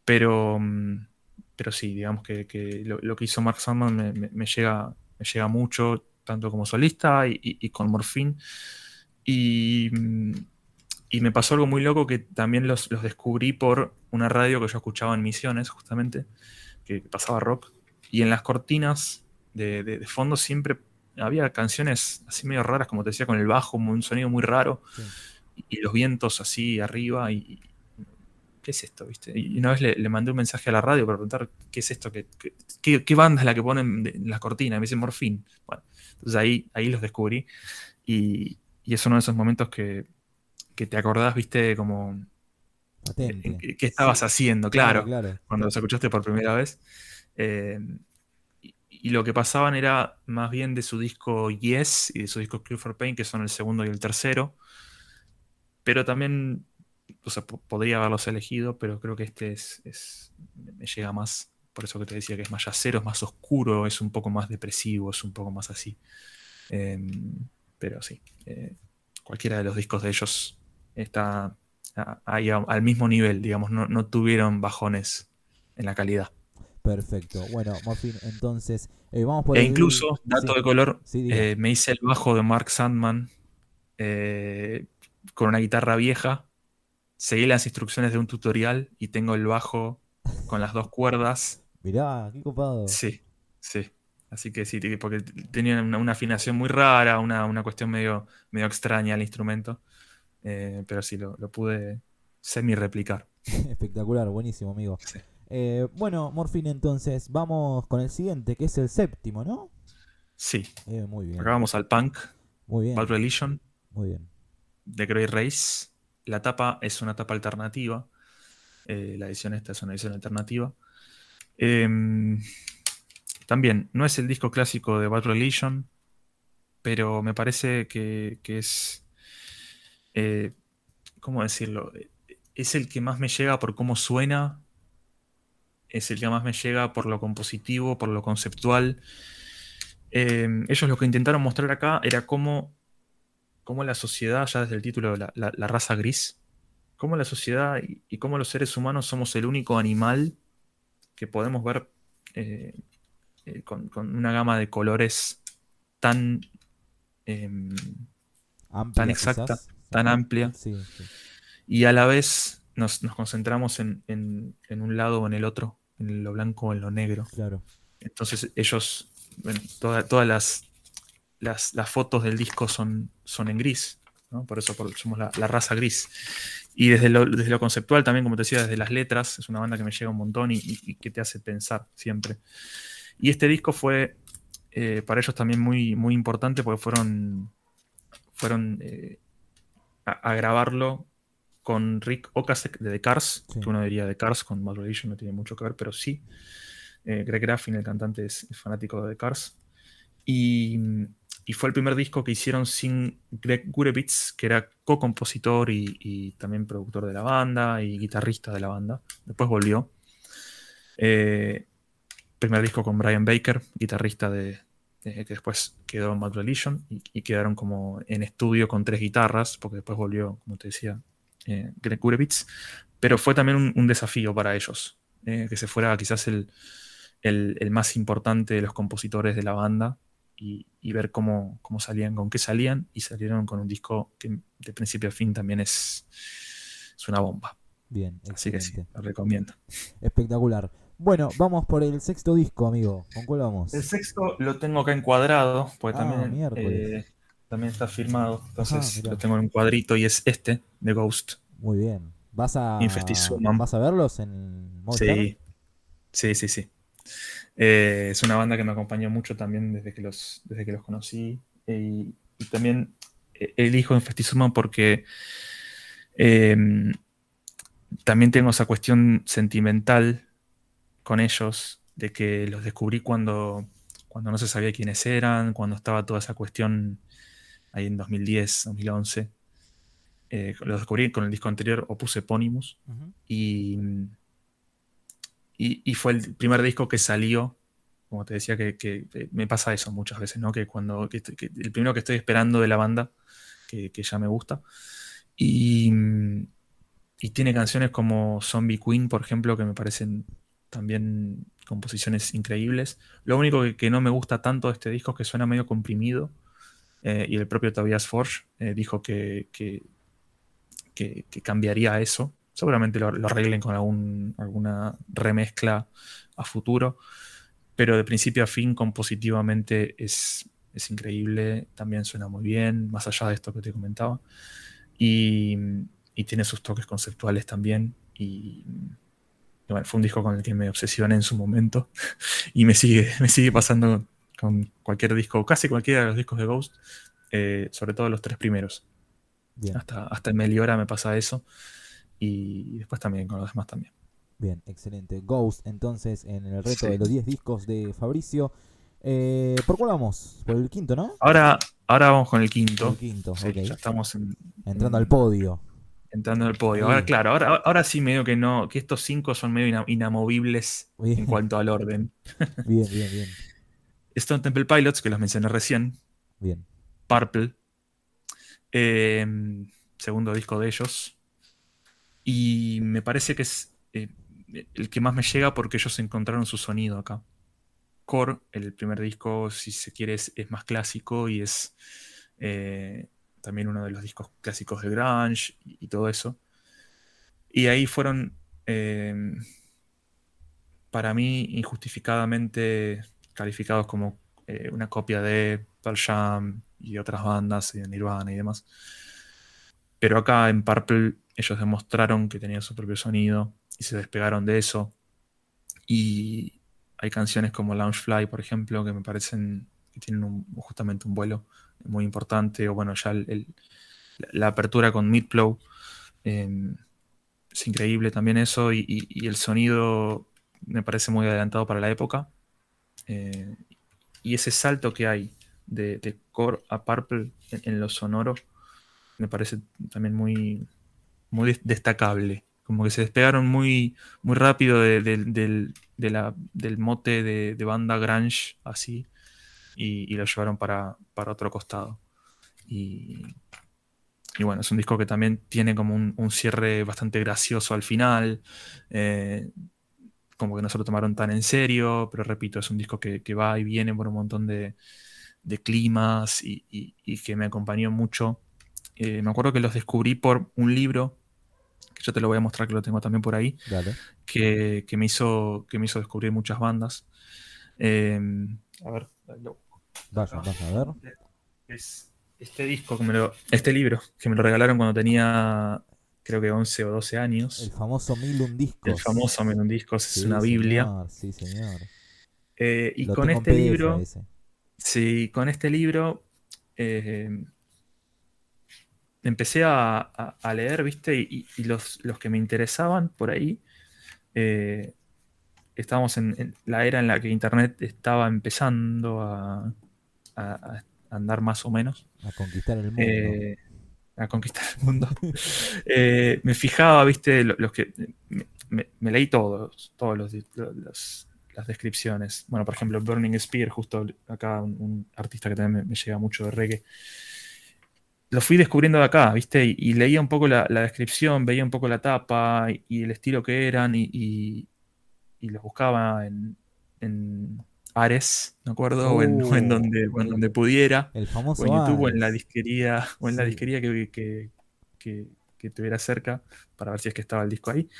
Pero, pero sí, digamos que lo que hizo Mark Sandman me llega mucho, tanto como solista y con Morphine. Y, y me pasó algo muy loco que también los descubrí por una radio que yo escuchaba en Misiones, justamente, que pasaba rock. Y en las cortinas de fondo siempre había canciones así medio raras, como te decía, con el bajo, un sonido muy raro, Sí. y los vientos así arriba. ¿Qué es esto? ¿Viste? Y una vez le mandé un mensaje a la radio para preguntar qué es esto, qué banda es la que ponen en las cortinas. Me dice Morphine. Bueno, entonces ahí los descubrí. Y es uno de esos momentos que te acordás, viste, como Patente. qué estabas haciendo, Claro, claro, claro. cuando los escuchaste por primera vez. Eh, y lo que pasaban era más bien de su disco Yes y de su disco Cure for Pain, que son el segundo y el tercero. Pero también, o sea, podría haberlos elegido, pero creo que este me llega más. Por eso que te decía que es más yacero, es más oscuro, es un poco más depresivo, es un poco más así. Eh, pero sí, cualquiera de los discos de ellos está ahí al mismo nivel, digamos, no tuvieron bajones en la calidad. Perfecto. Bueno, Morfin, entonces, vamos por E el... incluso, dato Sí, de color, sí, diga. me hice el bajo de Mark Sandman eh, con una guitarra vieja. Seguí las instrucciones de un tutorial y tengo el bajo con las dos cuerdas. Mirá, qué copado. Sí, sí. Así que sí, porque tenía una afinación muy rara, una cuestión medio extraña al instrumento. Pero sí, lo pude semi-replicar. Espectacular, buenísimo, amigo. Sí. Bueno, Morfin, entonces, vamos con el siguiente, que es el séptimo, ¿no? Sí. Muy Acá bien, vamos al punk, muy Bad bien, Religion, muy bien. The Grey Race. La tapa es una tapa alternativa. La edición esta es una edición alternativa. Em, También, no es el disco clásico de Bad Religion, pero me parece que es, eh, ¿cómo decirlo? Es el que más me llega por cómo suena, es el que más me llega por lo compositivo, por lo conceptual. Ellos lo que intentaron mostrar acá era cómo la sociedad, ya desde el título, la raza gris, cómo la sociedad y cómo los seres humanos somos el único animal que podemos ver eh, con una gama de colores tan, em, tan Amplia, exacta, quizás. tan amplia, Sí, sí. y a la vez nos concentramos en un lado o en el otro, en lo blanco o en lo negro. Claro. Entonces ellos, bueno, todas las fotos del disco son en gris, ¿no? Por eso somos la raza gris. Y desde lo conceptual también, como te decía, desde las letras, es una banda que me llega un montón y que te hace pensar siempre. Y este disco fue para ellos también muy, muy importante porque fueron a grabarlo con Rick Ocasek de The Cars, Sí. que uno diría The Cars, con Bad Religion no tiene mucho que ver, pero sí. Greg Graffin, el cantante, es fanático de The Cars. Y, y fue el primer disco que hicieron sin Greg Gurewitz, que era co-compositor y también productor de la banda y guitarrista de la banda. Después volvió. Eh, Primer disco con Brian Baker, guitarrista que después quedó en Bad Religion y quedaron como en estudio con tres guitarras, porque después volvió, como te decía, Greg Gurewitz. Pero fue también un desafío para ellos, que se fuera quizás el más importante de los compositores de la banda y ver cómo salían, con qué salían, y salieron con un disco que de principio a fin también es una bomba. Bien, Así que sí, excelente. lo recomiendo. Espectacular. Bueno, vamos por el sexto disco, amigo. ¿Con cuál El vamos? sexto lo tengo acá encuadrado, porque Ah, también, miércoles. también está firmado, Ah, entonces lo mirá. tengo en un cuadrito y es este, de Ghost, Muy bien. Infestisuman. ¿Vas a verlos en Movistar? Sí, sí, sí, sí. Es una banda que me acompañó mucho también desde que los conocí. Y también elijo Infestisuman porque eh, también tengo esa cuestión sentimental con ellos, de que los descubrí cuando no se sabía quiénes eran, cuando estaba toda esa cuestión ahí en 2010, 2011. Lo descubrí con el disco anterior, Opus Eponymous, Ujú. y, y fue el primer disco que salió. Como te decía, que me pasa eso muchas veces, ¿no? Que cuando que el primero que estoy esperando de la banda, que ya me gusta. Y, y tiene canciones como Zombie Queen, por ejemplo, que me parecen también composiciones increíbles. Lo único que no me gusta tanto de este disco es que suena medio comprimido. Y el propio Tobias Forge dijo que cambiaría eso. Seguramente lo arreglen con alguna remezcla a futuro, pero de principio a fin compositivamente es increíble, también suena muy bien, más allá de esto que te comentaba, y, y tiene sus toques conceptuales también, y bueno, fue un disco con el que me obsesioné en su momento, y me sigue pasando con cualquier disco, casi cualquiera de los discos de Ghost, sobre todo los tres primeros. Bien, Hasta en Meliora me pasa eso, y después también con los demás también. bien, excelente. Ghost, entonces, en el reto Sí. de los 10 discos de Fabricio. ¿Por cuál vamos? Por el quinto, ¿no? Ahora vamos con el Por el quinto. quinto, Sí, ok. ya estamos Entrando al podio. entrando en el podio. Ahora, Ahí. claro, ahora sí medio que no, que estos cinco son medio inamovibles en Bien, cuanto al orden. bien, bien, bien. Stone Temple Pilots, que los mencioné recién, Bien. Purple, eh, segundo disco de ellos, y me parece que es el que más me llega porque ellos encontraron su sonido acá. Core, el primer disco, si se quiere, es más clásico y es eh, también uno de los discos clásicos de grunge y todo eso. Y ahí fueron, eh, para mí, injustificadamente calificados como una copia de Pearl Jam y otras bandas, y de Nirvana y demás. Pero acá en Purple ellos demostraron que tenían su propio sonido y se despegaron de eso. Y hay canciones como Loungefly, por ejemplo, que me parecen que tienen justamente un vuelo muy importante. O bueno, ya la apertura con Midplow. eh, es increíble también eso. Y el sonido me parece muy adelantado para la época. eh, y ese salto que hay de Core a Purple en lo sonoro me parece también muy destacable. Como que se despegaron muy rápido del mote de banda grunge así y lo llevaron para otro costado. Y, y bueno, es un disco que también tiene como un cierre bastante gracioso al final. eh, Como que no se lo tomaron tan en serio, pero repito, es un disco que va y viene por un montón de climas y que me acompañó mucho. Me acuerdo que los descubrí por un libro, que yo te lo voy a mostrar, que lo tengo también por ahí, Dale. que me hizo descubrir muchas bandas. Eh, a ver, lo busco Vaya, acá. vaya a ver. Es este disco, este libro, que me lo regalaron cuando tenía, creo que 11 o 12 El años. famoso Milun El Discos. famoso Melon Discos es Sí, una Biblia. señor, sí, señor. Y Lo con tengo en este PDF a libro, ese. sí, con este libro eh, empecé a leer, ¿viste? Y los que me interesaban por ahí, eh, estábamos en la era en la que Internet estaba empezando a andar más o menos, A conquistar el mundo. eh, a conquistar el mundo. Me fijaba, ¿viste? Los que me leí todos las descripciones. Bueno, por ejemplo, Burning Spear, justo acá un artista que también me llega mucho de reggae. Lo fui descubriendo de acá, ¿viste? Y leía un poco la descripción, veía un poco la tapa y el estilo que eran y los buscaba en Ares, ¿me acuerdo? O en donde pudiera, El o en famoso YouTube, Ares. o en la Sí. disquería que tuviera cerca, para ver si es que estaba el disco ahí.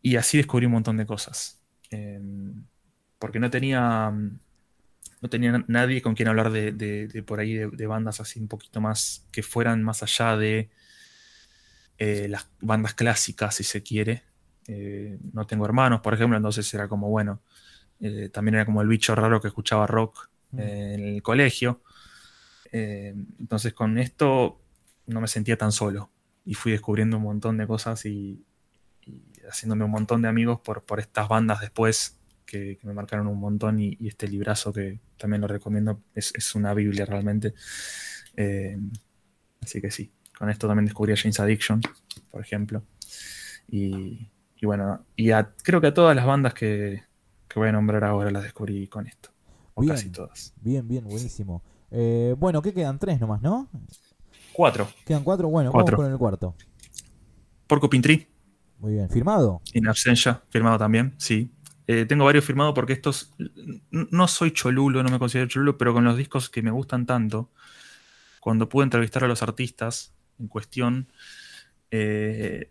Y así descubrí un montón de cosas. Eh, Porque no tenía nadie con quien hablar de por ahí, de bandas así un poquito más, que fueran más allá de las bandas clásicas, si se quiere. No tengo hermanos, por ejemplo, entonces era como, bueno, también era como el bicho raro que escuchaba rock Mm. en el colegio. Entonces con esto no me sentía tan solo y fui descubriendo un montón de cosas y haciéndome un montón de amigos por estas bandas después que me marcaron un montón y este librazo que también lo recomiendo es una Biblia realmente. Eh, Así que sí. Con esto también descubrí a Jane's Addiction, por ejemplo. Y bueno, creo que a todas las bandas que voy a nombrar ahora las descubrí con esto. O casi Bien, todas. bien, bien, buenísimo. Bueno, ¿qué quedan? Tres nomás, ¿no? 4. Quedan cuatro. Bueno, vamos 4. con el cuarto. Porcupine Tree, Muy bien. ¿Firmado? In Absentia, firmado también, sí. Tengo varios firmados porque estos. No soy cholulo, no me considero cholulo, pero con los discos que me gustan tanto, cuando pude entrevistar a los artistas en cuestión, eh,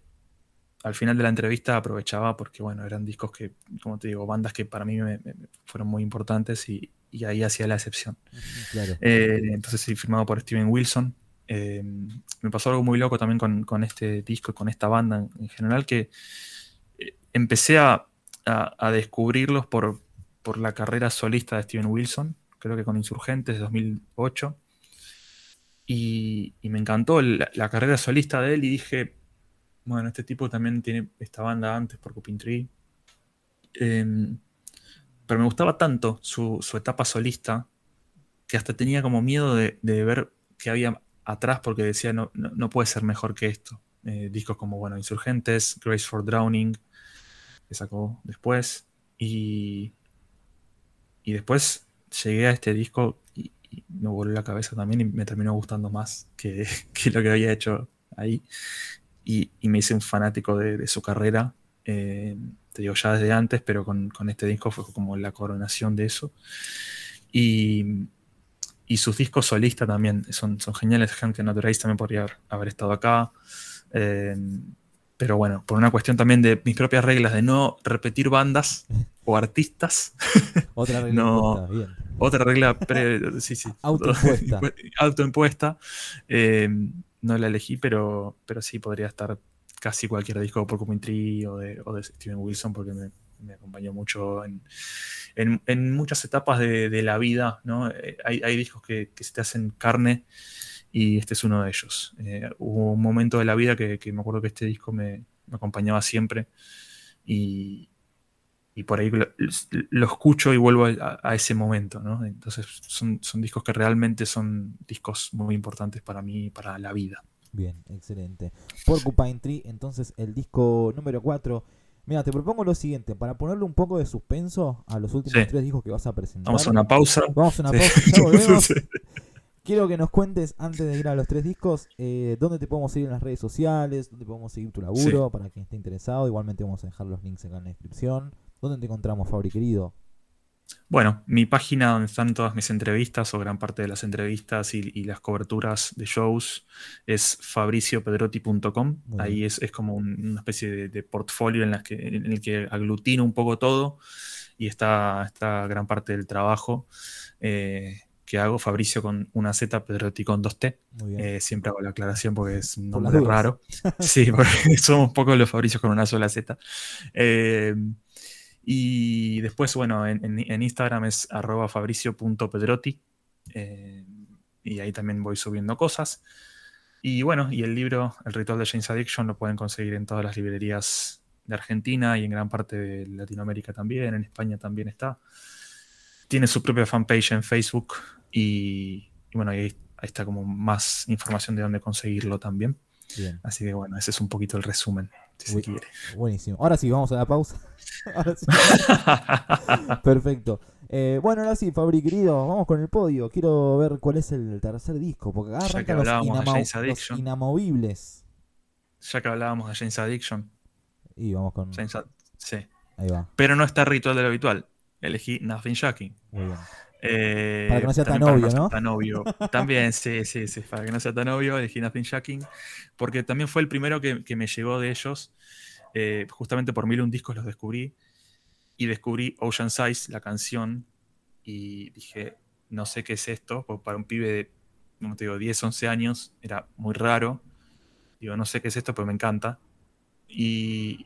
al final de la entrevista aprovechaba porque, bueno, eran discos que, como te digo, bandas que para mí me fueron muy importantes y ahí hacía la excepción. Ujú, claro. Entonces sí, firmado por Steven Wilson. Me pasó algo muy loco también con este disco y con esta banda en general, que empecé a descubrirlos por la carrera solista de Steven Wilson, creo que con Insurgentes de 2008. Y me encantó la carrera solista de él y dije, bueno, este tipo también tiene esta banda antes, Porcupine Tree. Pero me gustaba tanto su etapa solista que hasta tenía como miedo de ver qué había atrás porque decía, no puede ser mejor que esto. Discos como, bueno, Insurgentes, Grace for Drowning, que sacó después. Y, y después llegué a este disco y me voló la cabeza también y me terminó gustando más que lo que había hecho ahí. Y me hice un fanático de su carrera. Te digo, ya desde antes, pero con este disco fue como la coronación de eso. Y, y sus discos solistas también son geniales. Hank Not Race también podría haber estado acá. Eh, pero bueno, por una cuestión también de mis propias reglas de no repetir bandas o artistas, Otra regla no. impuesta. Bien. Otra regla sí, sí, Autoimpuesta. autoimpuesta. eh, no la elegí, pero sí podría estar casi cualquier disco de Porcupine Tree o de Steven Wilson porque me acompañó mucho en muchas etapas de la vida, ¿no? Hay discos que se te hacen carne y este es uno de ellos. Hubo un momento de la vida que me acuerdo que este disco me acompañaba siempre y por ahí lo escucho y vuelvo a ese momento, ¿no? Entonces son discos que realmente son discos muy importantes para mí, para la vida. Bien, excelente. Porcupine Tree, entonces el disco número 4. Mira, te propongo lo siguiente, para ponerle un poco de suspenso a los Sí, últimos tres discos que vas a vamos a presentar. una pausa. Vamos a una Sí. pausa, ya volvemos. Sí. Quiero que nos cuentes, antes de ir a los tres discos, dónde te podemos seguir en las redes sociales, dónde podemos seguir tu Sí. laburo, para quien esté interesado. Igualmente vamos a dejar los links acá en la descripción. ¿Dónde te encontramos, Fabri querido? Bueno, mi página donde están todas mis entrevistas o gran parte de las entrevistas y las coberturas de shows es fabriciopedrotti.com. Muy bien. Ahí es como una especie de portfolio en el que aglutino un poco todo y está gran parte del trabajo que hago. Fabricio con una Z, Pedrotti con dos T. Muy bien. Siempre hago la aclaración porque es un Por las nombre dudas. raro. Sí, porque somos pocos los Fabricios con una sola Z. Eh, y después, bueno, en Instagram es @fabricio.pedrotti. eh, y ahí también voy subiendo cosas. Y bueno, y el libro, El Ritual de Jane's Addiction, lo pueden conseguir en todas las librerías de Argentina y en gran parte de Latinoamérica también. En España también está. Tiene su propia fanpage en Facebook y bueno, ahí está como más información de dónde conseguirlo también. Bien. Así que bueno, ese es un poquito el resumen, si se quiere. Buenísimo. Ahora sí, vamos a la pausa. Ahora sí. Perfecto. Bueno, ahora sí, Fabri querido, vamos con el podio. Quiero ver cuál es el tercer disco, porque acá Ya que arrancan hablábamos de Jane's los Addiction, inamovibles. ya que hablábamos de Jane's Addiction, Y vamos con... Sí. Ahí va. Pero no está Ritual de lo habitual. Elegí Nothing Shocking. Muy bien. Para que no sea tan También para no obvio, ser ¿no? tan obvio. También, sí, sí, sí. Para que no sea tan obvio, elegí Nothing Shocking. Porque también fue el primero que me llegó de ellos. Justamente por 1001 discos los descubrí. Y descubrí Ocean Size, la canción. Y dije, no sé qué es esto. Porque para un pibe de, como te digo, 10, 11 años, era muy raro. Digo, no sé qué es esto, pero me encanta. Y,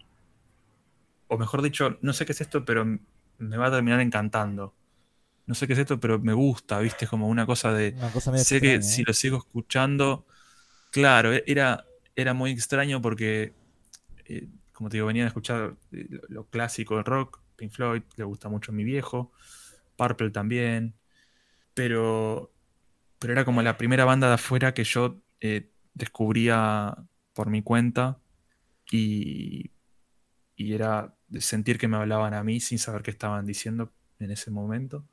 o mejor dicho, no sé qué es esto, pero me va a terminar encantando. No sé qué es esto, pero me gusta, ¿viste? Como una cosa de, Una cosa medio sé que extraña, si ¿eh? lo sigo escuchando, claro, era muy extraño porque, como te digo, venía a escuchar lo clásico del rock, Pink Floyd, le gusta mucho a mi viejo, Purple también, pero, pero era como la primera banda de afuera que yo descubría por mi cuenta y, y era de sentir que me hablaban a mí sin saber qué estaban diciendo en ese momento.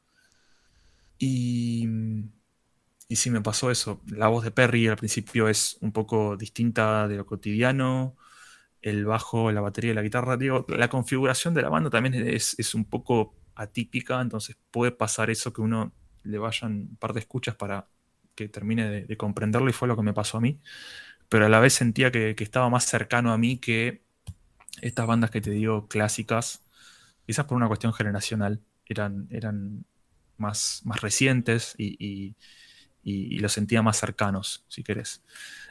Y, y sí, me pasó eso. La voz de Perry al principio es un poco distinta de lo cotidiano. El bajo, la batería y la guitarra, digo, la configuración de la banda también es un poco atípica, entonces puede pasar eso que uno le vayan un par de escuchas para que termine de comprenderlo y fue lo que me pasó a mí, pero a la vez sentía que estaba más cercano a mí que estas bandas que te digo clásicas, quizás por una cuestión generacional, eran más recientes y los sentía más cercanos, si querés.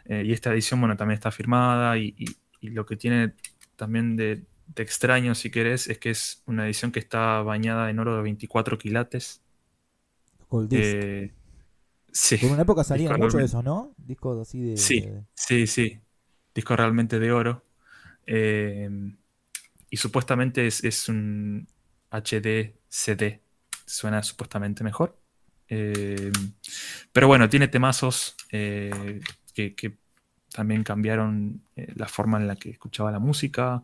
Y esta edición, bueno, también está firmada y lo que tiene también de extraño, si querés, es que es una edición que está bañada en oro de 24 quilates. Gold Disc. Eh, sí, Por una época disco salían muchos de realmente. esos, ¿no? Discos así Sí, sí, sí. Disco realmente de oro. Eh, y supuestamente es un HD CD. Suena supuestamente mejor. Eh, pero bueno, tiene temazos que también cambiaron la forma en la que escuchaba la música.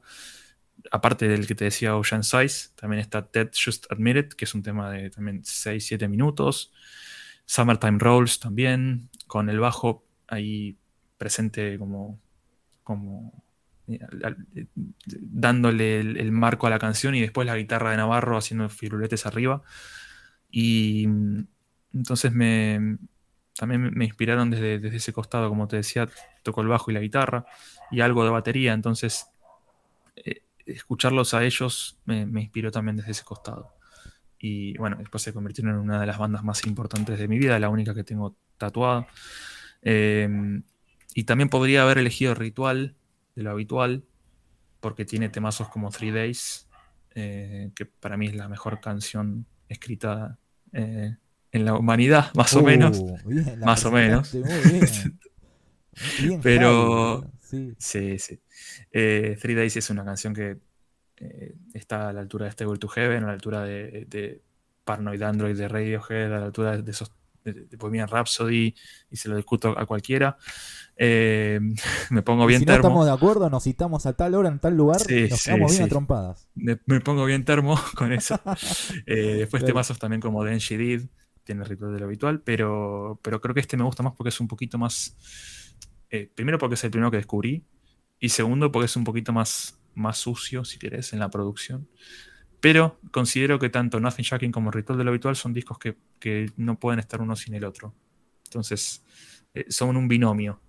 Aparte del que te decía Ocean Size, también está Ted Just Admit It, que es un tema de también 6 7 minutos. Summertime Rolls también, con el bajo ahí presente como dándole el marco a la canción y después la guitarra de Navarro haciendo firuletes arriba. Y entonces también me inspiraron desde ese costado, como te decía, toco el bajo y la guitarra y algo de batería, entonces escucharlos a ellos me inspiró también desde ese costado. Y bueno, después se convirtieron en una de las bandas más importantes de mi vida, la única que tengo tatuada. Eh, y también podría haber elegido Ritual de lo habitual, porque tiene temazos como Three Days, que para mí es la mejor canción escrita eh, en la humanidad, más o menos. Bien, la Más o menos. presentaste muy bien. Bien heavy, Pero boludo. Sí. sí, sí. Three Days es una canción que está a la altura de Stairway to Heaven, a la altura de Paranoid Android de Radiohead, a la altura de esos de Bohemian Rhapsody, y se lo discuto a cualquiera. Eh, me pongo Y bien si no estamos termo. de acuerdo, nos citamos a tal hora en tal lugar y Sí, nos sí, quedamos bien a sí. trompadas. Me pongo bien termo con eso. Después Dale. temazos también como Then She Did, tiene ritual de lo habitual, pero creo que este me gusta más porque es un poquito más. Primero porque es el primero que descubrí, y segundo porque es un poquito más sucio, si querés, en la producción. Pero considero que tanto Nothing Shocking como Ritual de lo Habitual son discos que no pueden estar uno sin el otro. Entonces, son un binomio.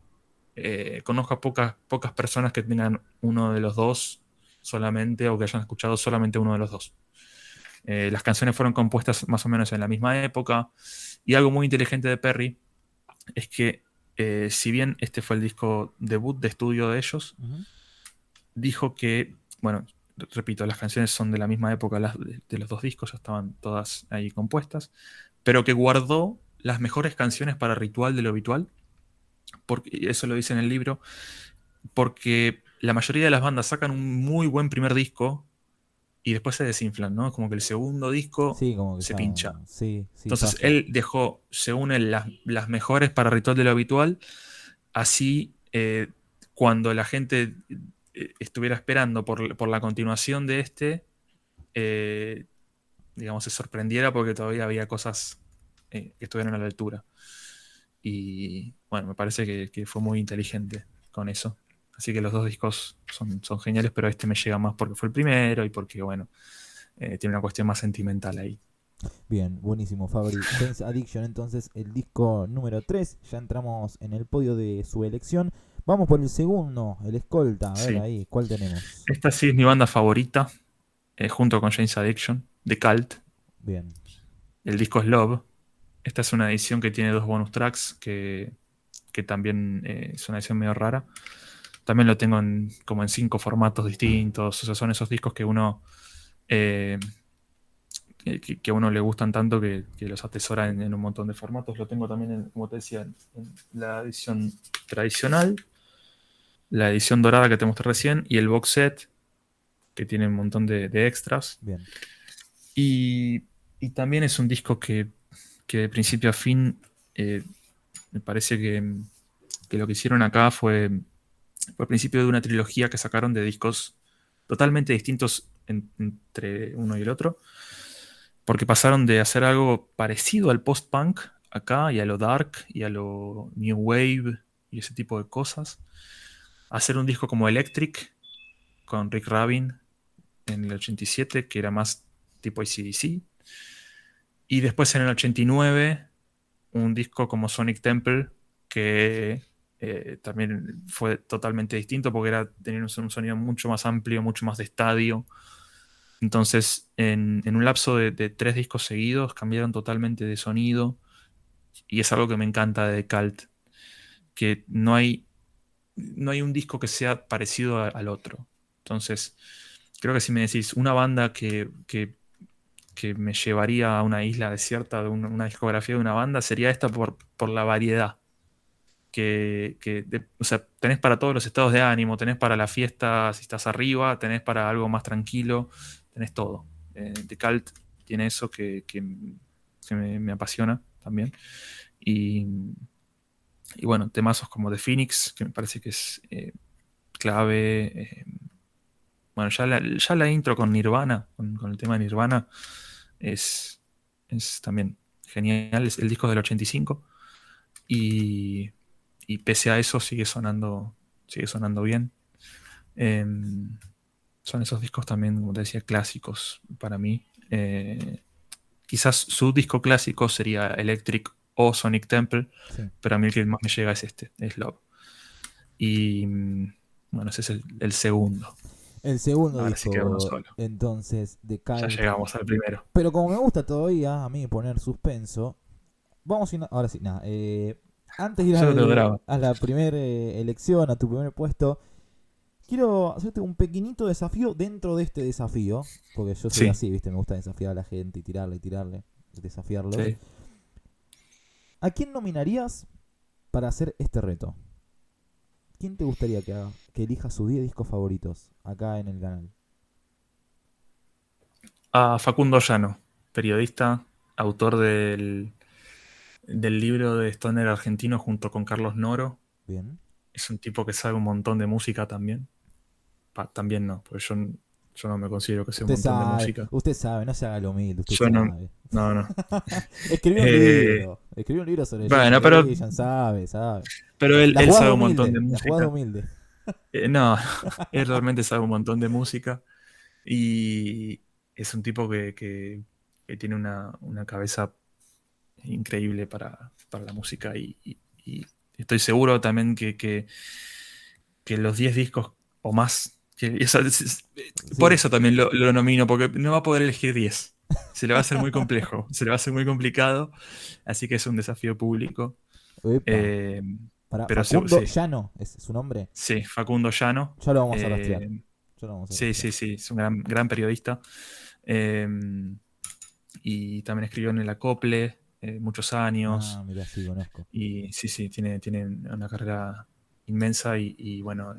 Conozco a pocas personas que tengan uno de los dos solamente o que hayan escuchado solamente uno de los dos. Las canciones fueron compuestas más o menos en la misma época y algo muy inteligente de Perry es que si bien este fue el disco debut de estudio de ellos, Ujú. dijo que, bueno, repito, las canciones son de la misma época de los dos discos, ya estaban todas ahí compuestas, pero que guardó las mejores canciones para Ritual de lo Habitual, porque eso lo dice en el libro, porque la mayoría de las bandas sacan un muy buen primer disco y después se desinflan, ¿no? Como que el segundo disco Sí, como que se ya. pincha. Sí, sí, Entonces pasa. él dejó, según él, las mejores para Ritual de lo Habitual, así cuando la gente estuviera esperando por la continuación de este, eh, digamos, se sorprendiera porque todavía había cosas que estuvieran a la altura. Y bueno, me parece que fue muy inteligente con eso. Así que los dos discos son geniales, pero este me llega más porque fue el primero y porque, bueno, tiene una cuestión más sentimental ahí. Bien, buenísimo, Fabri. James Addiction, entonces, el disco número 3. Ya entramos en el podio de su elección. Vamos por el segundo, el escolta. A ver Sí. ahí, ¿cuál tenemos? Esta sí es mi banda favorita, junto con James Addiction, The Cult. Bien. El disco es Love. Esta es una edición que tiene dos bonus tracks, que también es una edición medio rara. También lo tengo como en 5 formatos distintos. O sea, son esos discos que uno eh, que a uno le gustan tanto que los atesora en un montón de formatos. Lo tengo también, como te decía, en la edición tradicional, la edición dorada que te mostré recién y el box set, que tiene un montón de extras. Bien. Y también es un disco que de principio a fin me parece que lo que hicieron acá fue el principio de una trilogía que sacaron de discos totalmente distintos entre uno y el otro, porque pasaron de hacer algo parecido al post-punk acá y a lo dark y a lo new wave y ese tipo de cosas, a hacer un disco como Electric con Rick Rubin en el 87, que era más tipo AC/DC, y después en el 89 un disco como Sonic Temple, que también fue totalmente distinto porque tenía un sonido mucho más amplio, mucho más de estadio. Entonces, en un lapso de 3 discos seguidos, cambiaron totalmente de sonido. Y es algo que me encanta de Cult, que no hay un disco que sea parecido al otro. Entonces, creo que si me decís una banda que me llevaría a una isla desierta de una discografía de una banda, sería esta por la variedad. O sea, tenés para todos los estados de ánimo, tenés para la fiesta si estás arriba, tenés para algo más tranquilo, tenés todo. The Cult tiene eso que me apasiona también. Y, y bueno, temazos como The Phoenix, que me parece que es clave. Bueno, ya la intro con Nirvana, con el tema de Nirvana, es, es también genial. Es el disco del 85. Y, y pese a eso sigue sonando bien. Em, Son esos discos también, como te decía, clásicos para mí. Quizás su disco clásico sería Electric o Sonic Temple, Sí. pero a mí el que más me llega es Love. Y bueno, ese es el segundo. El segundo Ahora sí queda uno disco, solo. entonces, de Ya Cult. llegamos al primero. Pero como me gusta todavía a mí poner suspenso, vamos a ir, ahora sí, nada. Antes de ir Yo lo lograba. a la primera elección, a tu primer puesto, quiero hacerte un pequeñito desafío dentro de este desafío, porque yo soy Sí, así, ¿viste? Me gusta desafiar a la gente y tirarle, desafiarlos. sí. ¿A quién nominarías para hacer este reto? ¿Quién te gustaría que elija sus 10 discos favoritos acá en el canal? A Facundo Llano, periodista, autor del libro de Stoner argentino junto con Carlos Noro. Bien. Es un tipo que sabe un montón de música también. También no, porque yo no me considero que sé un montón de música. Usted sabe, no se haga lo humilde, usted Yo no, sabe. no, no. Eh, Escribió un libro sobre Jane bueno, Division, sabe. pero él, La él jugada de sabe un montón de humilde, la jugada de música. humilde. No, él realmente sabe un montón de música y es un tipo que tiene una cabeza increíble para la música y estoy seguro también que los 10 discos o más, por Sí. eso también lo nomino, porque no va a poder elegir 10. Se le va a hacer muy complejo, se le va a hacer muy complicado, así que es un desafío público. Epa. Eh, Para pero Facundo sí, Llano, ¿es su nombre? sí, Facundo Llano. Ya lo vamos a rastrear. eh, Ya lo vamos a sí, rastrear. sí, sí, es un gran periodista. Eh, y también escribió en el Acople muchos Ah, años. mira, sí, conozco. Y sí, sí, tiene una carrera inmensa y bueno,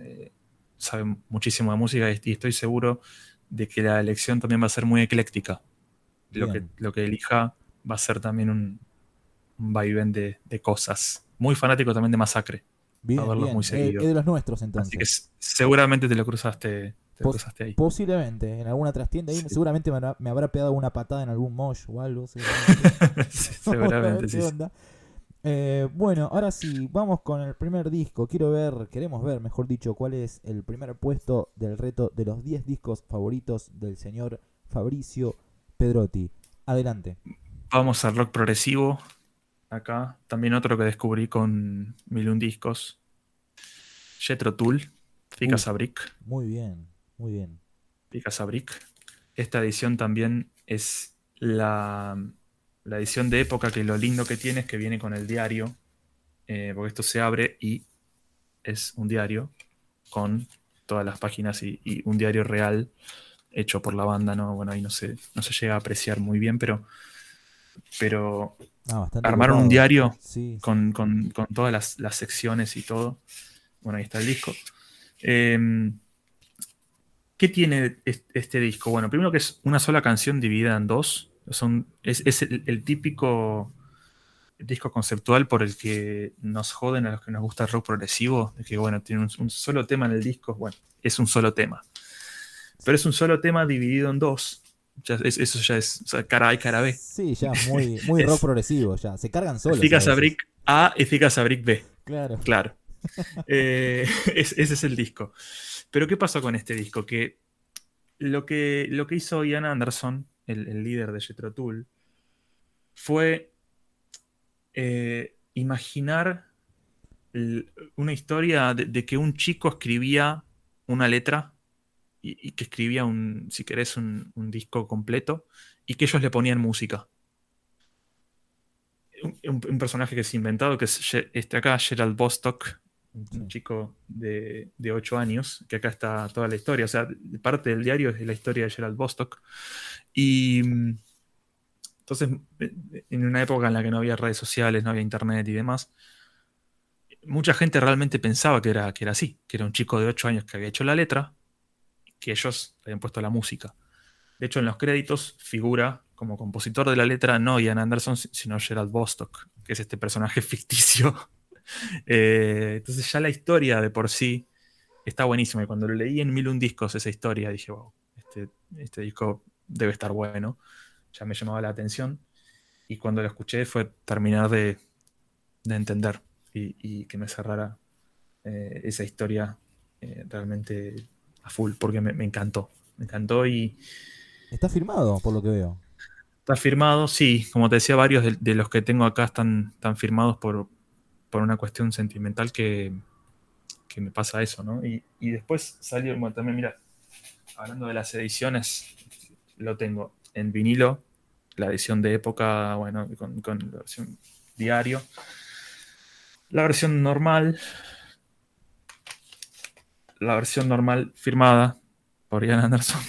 sabe muchísimo de música y estoy seguro de que la elección también va a ser muy ecléctica. Lo que, Bien. lo que elija va a ser también un vaivén de cosas. Muy fanático también de Masacre. Va a Bien, verlos muy bien. Es seguido. de los nuestros Así que entonces. seguramente te lo cruzaste ahí. Posiblemente, en alguna trastienda ahí, Sí. seguramente me habrá pegado una patada en algún mosh o algo, seguramente. Sí, Vamos a ver seguramente, qué sí, sí. onda. Bueno, ahora sí, vamos con el primer disco. Queremos ver, mejor dicho, cuál es el primer puesto del reto de los 10 discos favoritos del señor Fabricio Pedrotti. Adelante. Vamos al rock progresivo. Acá. También otro que descubrí con 1001 discos. Jethro Tull. Fika Uf, Sabrik. muy bien, muy bien. Fika Sabrik. Esta edición también es la edición de época, que lo lindo que tiene es que viene con el diario. Porque esto se abre y es un diario con todas las páginas y un diario real hecho por la banda, ¿no? Bueno, ahí no se llega a apreciar muy bien, pero Ah, bastante armaron un copado. diario Sí, sí. con todas las secciones y todo. Bueno, ahí está el disco. Eh, ¿Qué tiene este disco? Bueno, primero que es una sola canción dividida en dos. Es el disco conceptual por el que nos joden a los que nos gusta el rock progresivo, de que bueno, tiene un solo tema en el disco, bueno, es un solo tema. Pero es un solo tema dividido en dos. Eso ya es, o sea, cara A y cara B. Sí, ya muy, muy rock Es progresivo ya. Se cargan solos a Ficas a veces. Brick A y Ficas a Brick B. Claro. Claro. Ese es el disco. Pero ¿qué pasó con este disco? Que lo que hizo Ian Anderson, el líder de Jethro Tull, fue imaginar una historia de que un chico escribía una letra y que escribía si querés, un disco completo y que ellos le ponían música. Un personaje que se ha inventado, que es este acá, Gerald Bostock, un chico de 8 años, que acá está toda la historia. O sea, parte del diario es la historia de Gerald Bostock. Y entonces, en una época en la que no había redes sociales, no había internet y demás, mucha gente realmente pensaba que era así, que era un chico de 8 años que había hecho la letra, que ellos habían puesto la música. De hecho, en los créditos figura como compositor de la letra no Ian Anderson, sino Gerald Bostock, que es este personaje ficticio. Entonces ya la historia de por sí está buenísima. Y cuando lo leí en 1001 Discos, esa historia, dije, wow, este disco debe estar bueno. Ya me llamaba la atención. Y cuando lo escuché fue terminar de entender y que me cerrara esa historia realmente a full, porque me encantó. Me encantó y Está firmado, por lo que veo. está firmado. Sí, como te decía, varios de los que tengo acá están firmados por una cuestión sentimental que me pasa eso, ¿no? Y después salió, bueno, también, mira, hablando de las ediciones, lo tengo en vinilo, la edición de época, bueno, con la versión diario, la la versión normal firmada por Ian Anderson.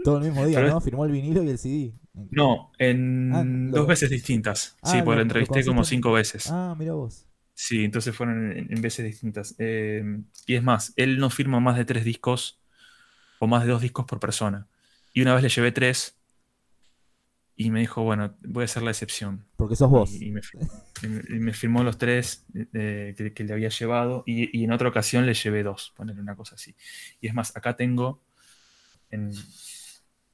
Todo el mismo día, Pero ¿no? Firmó el vinilo y el CD. no, Ah, en dos veces distintas. Sí, porque lo lo entrevisté conociste como 5 veces. Ah, mira vos. Sí, entonces fueron en veces distintas. Y es más, él no firma más de 3 discos o más de 2 discos por persona. Y una vez le llevé 3 y me dijo, bueno, voy a hacer la excepción. Porque sos vos. Y me firmó los 3 que le había llevado y en otra ocasión le llevé 2, ponerle una cosa así. Y es más, acá tengo en,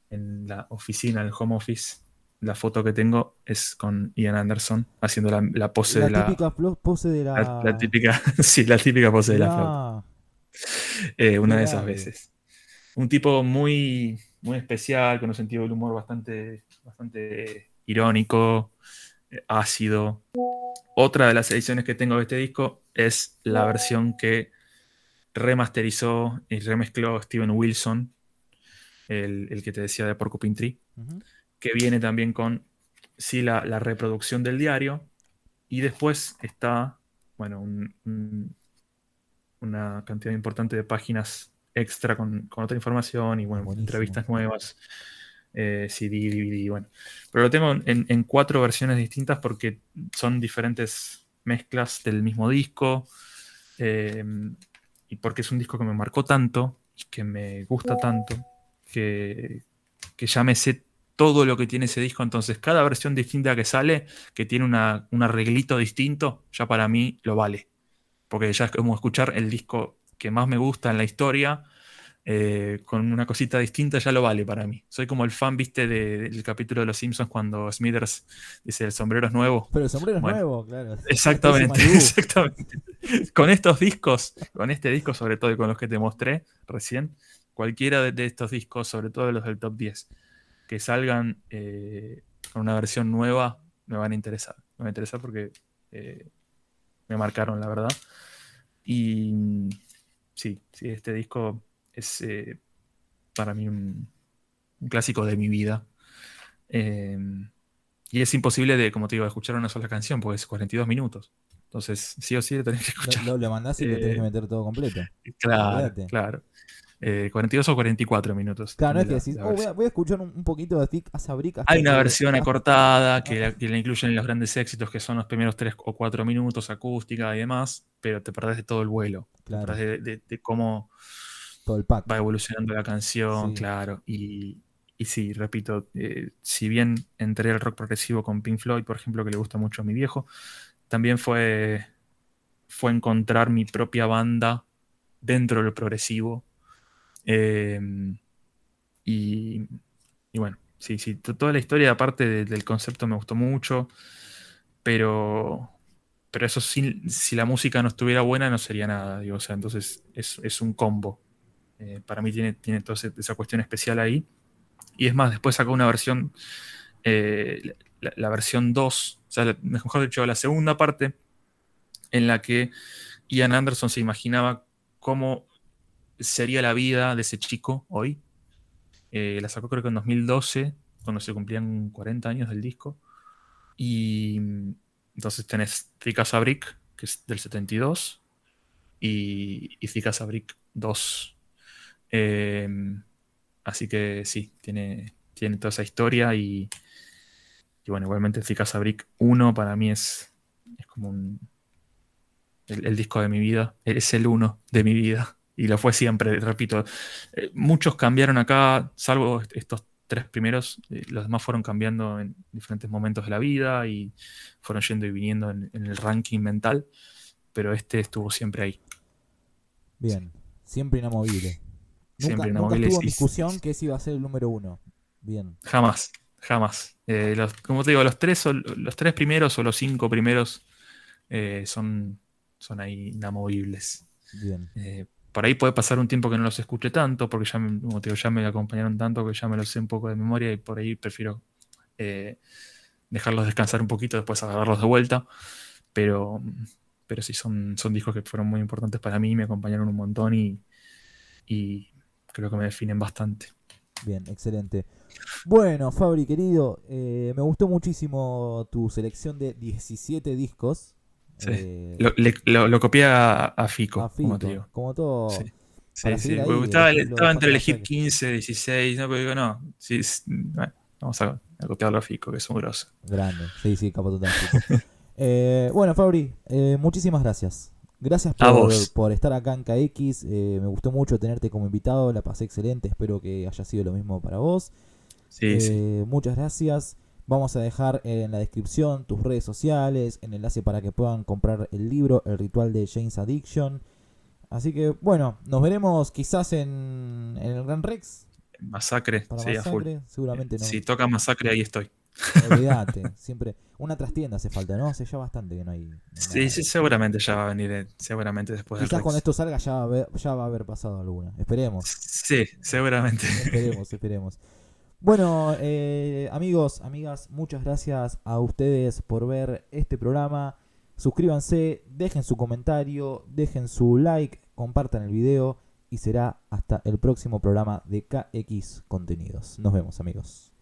en la oficina, en el home office, la foto que tengo es con Ian Anderson haciendo la pose La de típica pose de la la... típica, sí, la típica pose de la flauta. Mirá, qué Una de esas grande. veces. Un tipo muy, muy especial, con un sentido del humor bastante, bastante irónico, ácido. Otra de las ediciones que tengo de este disco es la versión que remasterizó y remezcló Steven Wilson, el que te decía de Porcupine Tree, Ujú. que viene también con, sí, la reproducción del diario, y después está, bueno, una cantidad importante de páginas extra con otra información y, Es bueno, buenísimo. entrevistas nuevas, CD, DVD, bueno. Pero lo tengo en 4 versiones distintas porque son diferentes mezclas del mismo disco, eh, y porque es un disco que me marcó tanto y que me gusta tanto que, que ya me sé todo lo que tiene ese disco. Entonces, cada versión distinta que sale, que tiene un arreglito distinto, ya para mí lo vale. Porque ya es como escuchar el disco que más me gusta en la historia, con una cosita distinta, ya lo vale para mí. Soy como el fan, viste, del capítulo de Los Simpsons cuando Smithers dice el sombrero es nuevo. Pero el sombrero es Bueno, nuevo, claro. Stacy exactamente, Malibu. exactamente. Con estos discos, con este disco sobre todo y con los que te mostré recién, cualquiera de estos discos, sobre todo los del top 10, que salgan con una versión nueva, me van a interesar. Me van a interesar porque me marcaron, la verdad. Y sí, sí, este disco es para mí un clásico de mi vida. Eh, y es imposible de, como te digo, escuchar una sola canción, porque es 42 minutos. Entonces, sí o sí lo tenés que escuchar. Lo mandás y lo tenés que meter todo completo. Claro, Olvídate. claro. 42 o 44 minutos, Claro, no depende es de que la, decís, la oh, versión. voy a escuchar un poquito de Tic Asabric Hay hasta una que. versión acortada que la incluyen en los grandes éxitos, que son los primeros 3 o 4 minutos, acústica y demás, pero te perdés de todo el vuelo. Te Claro, perdés de cómo todo el va pack. evolucionando la canción, Sí. claro. y sí, repito, si bien entré al rock progresivo con Pink Floyd, por ejemplo, que le gusta mucho a mi viejo, también fue encontrar mi propia banda dentro del progresivo. Eh, y, y bueno, sí, sí, toda la historia, aparte del concepto, me gustó mucho, pero, pero eso si la música no estuviera buena, no sería nada, digo, o sea, entonces es un combo. Para mí tiene toda esa cuestión especial ahí. Y es más, después sacó una versión, la versión 2, o sea, mejor dicho, la segunda parte, en la que Ian Anderson se imaginaba cómo sería la vida de ese chico hoy. La sacó creo que en 2012, cuando se cumplían 40 años del disco. Y entonces tenés Thick as a Brick, que es del 72, y Thick as a Brick 2. Eh, Así que sí, tiene toda esa historia y bueno, igualmente Thick as a Brick 1 para mí es como el disco de mi vida, es el uno de mi vida y lo fue siempre, repito. Muchos cambiaron acá, salvo estos tres primeros, los demás fueron cambiando en diferentes momentos de la vida y fueron yendo y viniendo en el ranking mental, pero este estuvo siempre ahí. Sí, Bien, siempre inamovible. Nunca, siempre nunca inamovible estuvo en discusión que ese iba a ser el número uno. Bien, jamás, jamás. Como te digo, los tres primeros o los cinco primeros son ahí inamovibles. bien. Por ahí puede pasar un tiempo que no los escuche tanto, porque ya, como te digo, ya me acompañaron tanto que ya me los sé un poco de memoria y por ahí prefiero eh, dejarlos descansar un poquito, después agarrarlos de vuelta. Pero, pero sí, son discos que fueron muy importantes para mí, me acompañaron un montón y creo que me definen bastante. Bien, excelente. Bueno, Fabri, querido, me gustó muchísimo tu selección de 17 discos. Sí. Lo copié a A Fico, como te Fico, digo. como Sí, todo, para sí, seguir sí. Porque ahí, el estilo de estaba entre Fatu elegir Masacre. 15, 16, ¿no? Pero digo, no, sí, bueno, vamos a copiarlo a Fico, que es un grosso. Grande, sí, sí, capo total, Fico. Bueno, Fabri, muchísimas gracias. Gracias A vos. por estar acá en KX. Me gustó mucho tenerte como invitado, la pasé excelente. Espero que haya sido lo mismo para vos. Sí, sí. Muchas gracias. Vamos a dejar en la descripción tus redes sociales, el enlace para que puedan comprar el libro, El ritual de Jane's Addiction. Así que bueno, nos veremos quizás en el Gran Rex Masacre, para sí, a full. Masacre. Seguramente no. Si toca Masacre, ahí estoy. Olvídate, siempre. Una trastienda hace falta, ¿no? Hace ya bastante que no hay Sí, nada de sí, eso. seguramente ya va a venir, seguramente después del Quizás cuando Rex. esto salga ya va a haber pasado alguna. Esperemos. Sí, seguramente. Esperemos, esperemos. Bueno, amigos, amigas, muchas gracias a ustedes por ver este programa. Suscríbanse, dejen su comentario, dejen su like, compartan el video y será hasta el próximo programa de KX Contenidos. Nos vemos, amigos.